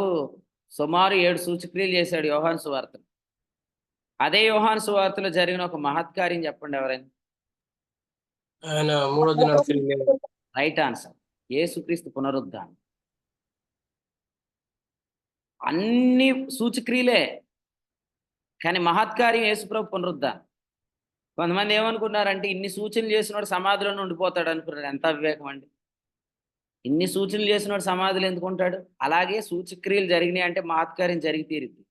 సుమారు 7 సూచక్రియలు చేశాడు యోహాను సువార్తలో. అదే యోహాను సువార్తలో జరిగిన ఒక మహత్కార్యం చెప్పండి ఎవరైనా. ఆయన 3వ దినాన తిరిగి రైట్ ఆన్సర్, యేసుక్రీస్తు పునరుద్ధానం. అన్ని సూచక్రియలే, కానీ మహత్కార్యం యేసుప్రభు పునరుద్ధానం. కొంతమంది ఏమనుకున్నారంటే ఇన్ని సూచనలు చేసినోడు సమాధిలోనే ఉండిపోతాడు అనుకున్నారు. ఎంత అవివేకం అండి! ఇన్ని సూచనలు చేసినోడు సమాధిలో ఎందుకు ఉంటాడు? అలాగే సూచక్రియలు జరిగినాయి అంటే మహత్కార్యం జరిగి తీరుద్ది.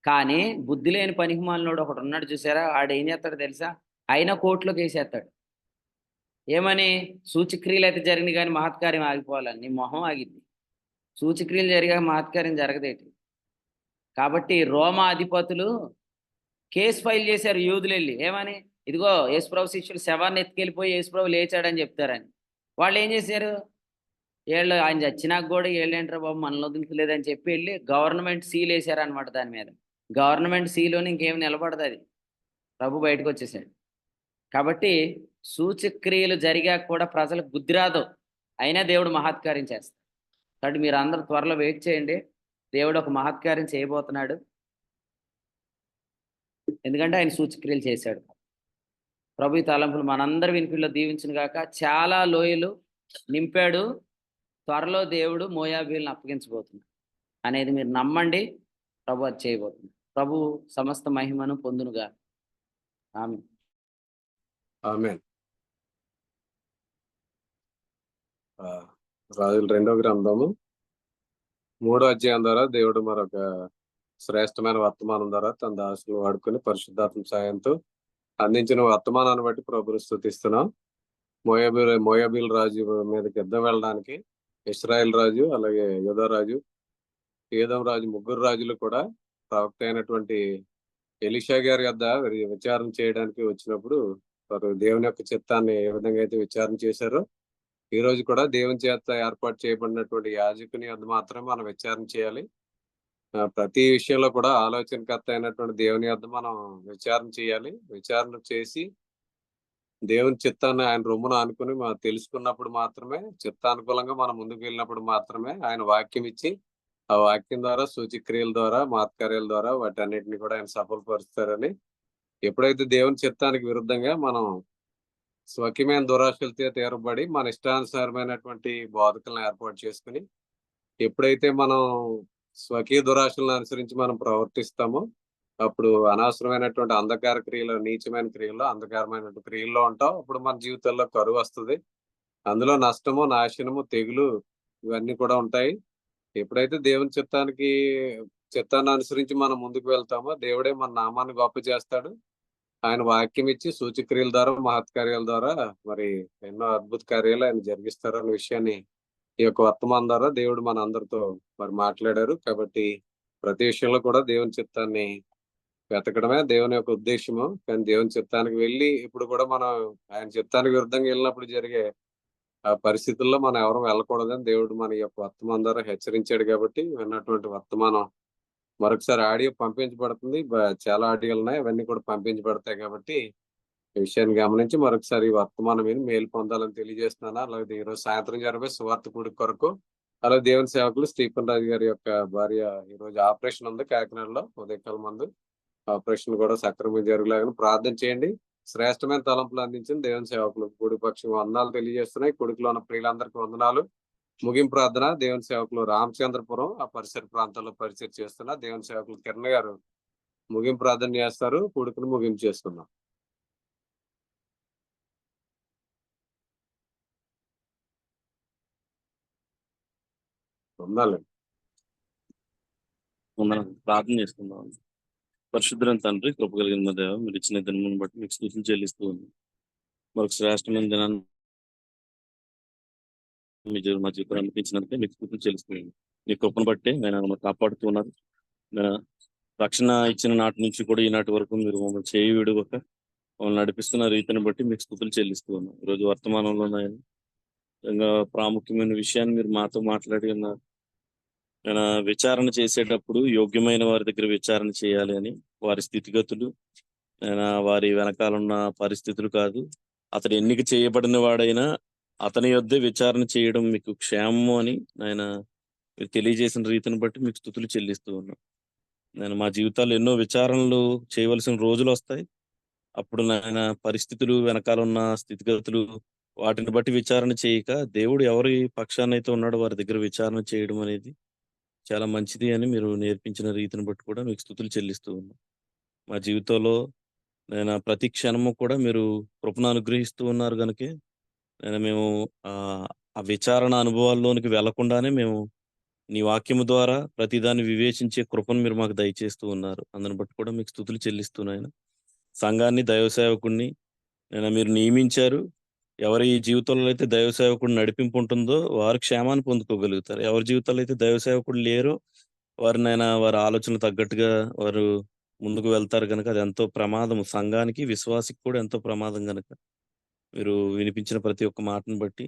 కానీ బుద్ధి లేని పనికిమాలినోడు ఒకడు ఉన్నాడు చూసారా, ఆడు ఏం చేస్తాడు తెలుసా? అయినా కోర్టులోకి వేసేస్తాడు. ఏమని? సూచక్రియలు అయితే జరిగినాయి కానీ మహత్కార్యం ఆగిపోవాలని. నీ మొహం ఆగిద్ది. సూచక్రియలు జరిగాక మహత్కార్యం జరగదేటి. కాబట్టి రోమా అధిపతులు కేసు ఫైల్ చేశారు యూదులు వెళ్ళి. ఏమని? ఇదిగో యేసుప్రభు శిష్యులు శవాన్ని ఎత్తుకెళ్ళిపోయి యేసుప్రభు లేచాడని చెప్తారని. వాళ్ళు ఏం చేశారు? వీళ్ళు ఆయన చచ్చినాక కూడా వీళ్ళేంటారా బాబు మనలో వదులుతలేదని చెప్పి వెళ్ళి గవర్నమెంట్ సీల్ వేసారనమాట దాని మీద. గవర్నమెంట్ సీలోని ఇంకేం నిలబడదు అది. ప్రభు బయటకు వచ్చేసాడు. కాబట్టి సూచక్రియలు జరిగాక కూడా ప్రజలకు బుద్ధి రాదు, అయినా దేవుడు మహత్కార్యం చేస్తాడు. కాబట్టి మీరు అందరూ త్వరలో వెయిట్ చేయండి. దేవుడు ఒక మహత్కార్యం చేయబోతున్నాడు. ఎందుకంటే ఆయన సూచక్రియలు చేశాడు. ప్రభు ఈ తలంపులు మనందరి వినికిడిలో దీవించును గాక. చాలా లోయలు నింపాడు. త్వరలో దేవుడు మోయాబీలను అప్పగించబోతున్నాడు అనేది మీరు నమ్మండి. ప్రభు అది చేయబోతుంది. ప్రభు సమస్త మహిమను పొందునుగా. ఆమేన్. ఆమేన్. రాజుల 2వ గ్రంథము 3వ అధ్యాయం ద్వారా దేవుడు మరొక శ్రేష్టమైన వర్తమానం ద్వారా తన దాసులు వాడుకొని పరిశుద్ధాత్మ సాయంతో అందించిన వర్తమానాన్ని బట్టి ప్రభుని స్తుతిస్తున్నాం. మోయాబీల్ రాజు మీదకి యుద్ధం వెళ్ళడానికి ఇశ్రాయేల్ రాజు, అలాగే యూదా రాజు, ఏదోం రాజు, ముగ్గురు రాజులు కూడా ప్రవక్త అయినటువంటి ఎలీషా గారి వద్ద విచారణ చేయడానికి వచ్చినప్పుడు వారు దేవుని యొక్క చిత్తాన్ని ఏ విధంగా అయితే విచారణ చేశారో, ఈ రోజు కూడా దేవుని చేత ఏర్పాటు చేయబడినటువంటి యాజకుని వద్ద మాత్రమే మనం విచారణ చేయాలి. ప్రతి విషయంలో కూడా ఆలోచనకర్త అయినటువంటి దేవుని వద్ద మనం విచారణ చేయాలి. విచారణ చేసి దేవుని చిత్తాన్ని ఆయన రొమ్మున అనుకుని మనం తెలుసుకున్నప్పుడు మాత్రమే, చిత్తానుకూలంగా మనం ముందుకు వెళ్ళినప్పుడు మాత్రమే ఆయన వాక్యం ఇచ్చి, ఆ వాక్యం ద్వారా సూచక్రియల ద్వారా మహత్కార్యాల ద్వారా వాటన్నిటిని కూడా ఆయన సఫలపరుస్తారని. ఎప్పుడైతే దేవుని చిత్తానికి విరుద్ధంగా మనం స్వకీయమైన దురాశలతో తీరబడి మన ఇష్టానుసారమైనటువంటి బోధకులను ఏర్పాటు చేసుకుని, ఎప్పుడైతే మనం స్వకీయ దురాశలను అనుసరించి మనం ప్రవర్తిస్తామో, అప్పుడు అనవసరమైనటువంటి అంధకార క్రియలు, నీచమైన క్రియలు, అంధకారమైనటువంటి క్రియల్లో ఉంటాం. అప్పుడు మన జీవితాల్లో కరువు వస్తుంది. అందులో నష్టము, నాశనము, తెగులు ఇవన్నీ కూడా ఉంటాయి. ఎప్పుడైతే దేవుని చిత్తాన్ని అనుసరించి మనం ముందుకు వెళ్తామో, దేవుడే మన నామాన్ని గొప్ప చేస్తాడు. ఆయన వాక్యం ఇచ్చి సూచక్రియల ద్వారా, మహత్కార్యాల ద్వారా మరి ఎన్నో అద్భుత కార్యాలు ఆయన జరిగిస్తారన్న విషయాన్ని ఈ యొక్క వర్తమానం ద్వారా దేవుడు మన అందరితో మరి మాట్లాడారు. కాబట్టి ప్రతి విషయంలో కూడా దేవుని చిత్తాన్ని వెతకడమే దేవుని యొక్క ఉద్దేశము. కానీ దేవుని చిత్తానికి వెళ్ళి ఇప్పుడు కూడా మనం ఆయన చిత్తానికి విరుద్ధంగా వెళ్ళినప్పుడు జరిగే ఆ పరిస్థితుల్లో మనం ఎవరు వెళ్ళకూడదని దేవుడు మన యొక్క వర్తమానం ద్వారా హెచ్చరించాడు. కాబట్టి విన్నటువంటి వర్తమానం మరొకసారి ఆడియో పంపించబడుతుంది. చాలా ఆడియోలు ఉన్నాయి, అవన్నీ కూడా పంపించబడతాయి. కాబట్టి ఈ విషయాన్ని గమనించి మరొకసారి ఈ వర్తమానం విని మేలు పొందాలని తెలియజేస్తున్నాను. అలాగే ఈరోజు సాయంత్రం జరిగే సువార్త కూడి కొరకు అలాగే దేవుని సేవకులు స్టీఫెన్ రాజు గారి యొక్క భార్య ఈరోజు ఆపరేషన్ ఉంది కాకినాడలో, ఉదయకాలం ముందు ఆపరేషన్ కూడా సక్రమంగా జరుగులాగా ప్రార్థన చేయండి. శ్రేష్టమైన తలంపులు అందించిన దేవుని సేవకులు కూడి పక్షం వందనాలు తెలియజేస్తున్నాయి. కొడుకులో ఉన్న ప్రియులందరికీ వందనాలు. ముగింపు ప్రార్థన దేవుని సేవకులు రామచంద్రపురం ఆ పరిసర ప్రాంతాల్లో పరిచయం చేస్తున్న దేవుని సేవకులు కిరణ్ గారు ముగింపు ప్రార్థన చేస్తారు. కొడుకును ముగింపు చేసుకుందాం. వందాలండి. ప్రార్థన చేసుకుందాం. పరిశుద్ధులైన తండ్రి, కృప కలిగిన మా దేవ, మీరు ఇచ్చిన దినమును బట్టి మీకు స్తుతులు చెల్లిస్తూ ఉన్నాం. మరొక శ్రేష్టమైన దినాన్ని మా జీవితంలో అనిపించినందుకే మీకు స్తుతులు చెల్లిస్తున్నాను. మీ కృపను బట్టి నేను మమ్మల్ని కాపాడుతున్నారు. నేను రక్షణ ఇచ్చిన నాటి నుంచి కూడా ఈనాటి వరకు మీరు మమ్మల్ని చేయి విడువక మమ్మల్ని నడిపిస్తున్న రీతిని బట్టి మీకు స్తుతులు చెల్లిస్తూ ఉన్నాం. ఈరోజు వర్తమానంలో నిజంగా ప్రాముఖ్యమైన విషయాన్ని మీరు మాతో మాట్లాడి ఉన్నారు. నేను విచారణ చేసేటప్పుడు యోగ్యమైన వారి దగ్గర విచారణ చేయాలి అని, వారి స్థితిగతులు వారి వెనకాలన్న పరిస్థితులు కాదు, అతడు ఎన్నిక చేయబడిన వాడైనా అతని యొద్దే విచారణ చేయడం మీకు క్షేమము అని ఆయన మీరు తెలియజేసిన రీతిని బట్టి మీకు స్తుతులు చెల్లిస్తూ ఉన్నాం. నేను మా జీవితాల్లో ఎన్నో విచారణలు చేయవలసిన రోజులు వస్తాయి. అప్పుడు నాయన పరిస్థితులు వెనకాల ఉన్న స్థితిగతులు వాటిని బట్టి విచారణ చేయక దేవుడు ఎవరి పక్షానైతే ఉన్నాడో వారి దగ్గర విచారణ చేయడం అనేది చాలా మంచిది అని మీరు నేర్పించిన రీతిని బట్టి కూడా మీకు స్తుతులు చెల్లిస్తూ ఉన్నాం. మా జీవితంలో నేను ప్రతి క్షణము కూడా మీరు కృపను అనుగ్రహిస్తూ ఉన్నారు కనుకే మేము ఆ విచారణ అనుభవాల్లోనికి వెళ్లకుండానే మేము నీ వాక్యము ద్వారా ప్రతిదాన్ని వివేచించే కృపను మీరు మాకు దయచేస్తూ ఉన్నారు. అందుని బట్టి కూడా మీకు స్తుతులు చెల్లిస్తున్నాయన. సంఘాన్ని, దైవ సేవకుడిని మీరు నియమించారు. ఎవరి జీవితంలో అయితే దైవ సేవకుడు నడిపింపు ఉంటుందో వారు క్షేమాన్ని పొందుకోగలుగుతారు. ఎవరి జీవితాల్లో అయితే దైవ సేవకుడు లేరో వారి ఆలోచనలు తగ్గట్టుగా వారు ముందుకు వెళ్తారు కనుక అది ఎంతో ప్రమాదం. సంఘానికి, విశ్వాసికి కూడా ఎంతో ప్రమాదం కనుక మీరు వినిపించిన ప్రతి ఒక్క మాటను బట్టి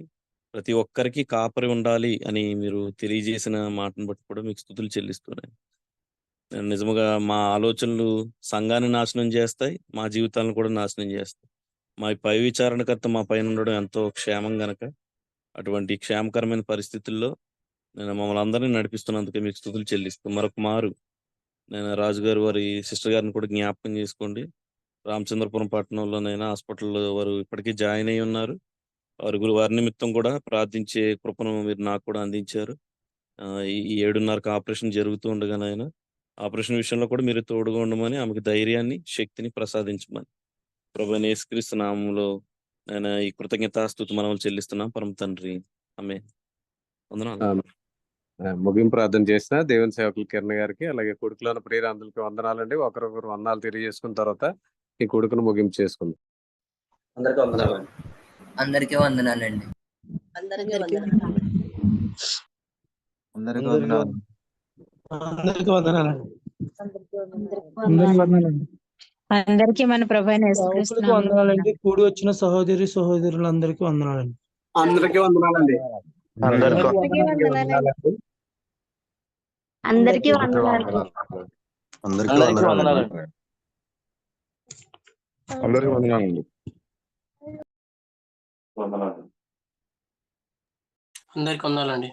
ప్రతి ఒక్కరికి కాపరి ఉండాలి అని మీరు తెలియజేసిన మాటను బట్టి కూడా మీకు స్తుతులు చెల్లిస్తున్నాయి. నిజముగా మా ఆలోచనలు సంఘాన్ని నాశనం చేస్తాయి, మా జీవితాలను కూడా నాశనం చేస్తాయి. మా పై విచారణకర్త మా పైన ఉండడం ఎంతో క్షేమం గనక అటువంటి క్షేమకరమైన పరిస్థితుల్లో నేను మమ్మల్ని అందరినీ నడిపిస్తున్నందుకే మీకు స్తుతులు చెల్లిస్తూ మరొక మారు నేను రాజుగారు వారి సిస్టర్ గారిని కూడా జ్ఞాపకం చేసుకోండి. రామచంద్రపురం పట్టణంలోనైనా హాస్పిటల్లో వారు ఇప్పటికీ జాయిన్ అయి ఉన్నారు. వారి నిమిత్తం కూడా ప్రార్థించే కృపను మీరు నాకు కూడా అందించారు. ఈ 7:30కి ఆపరేషన్ జరుగుతూ ఉండగానైనా ఆపరేషన్ విషయంలో కూడా మీరు తోడుగా ఉండమని, ఆమెకు ధైర్యాన్ని, శక్తిని ప్రసాదించమని ప్రభువైన యేసుక్రీస్తు నామములో నేను ఈ కృతజ్ఞతాస్తుతి మనవులు చెల్లిస్తున్నాం పరమ తండ్రి. ఆమేన్. వందనాలు. ముగింపు ప్రార్థన చేసిన దేవుని సేవకులు కిరణ్ గారికి, అలాగే కొడుకులోని ప్రియులందరికీ వందనాలండి. ఒకరొకరు వందనాలు తెలియజేసుకున్న తర్వాత ఈ కొడుకును ముగింపు చేసుకుందాం. అందరికీ వందనాలు. అందరికీ వందనాలండి. అందరికీ వందనాలు. అందరికీ వందనాలు. అందరికీ వందనాలండి. అందరికీ మన ప్రభువైన యేసుక్రీస్తు నామములో వందనాలండి. కూడి వచ్చిన సహోదరి సహోదరులందరికీ వందనాలండి. అందరికీ వందనాలండి. అందరికీ వందనాలండి. అందరికీ వందనాలు. అందరికీ వందనాలు. అందరికీ వందనాలండి. అందరికీ వందనాలండి.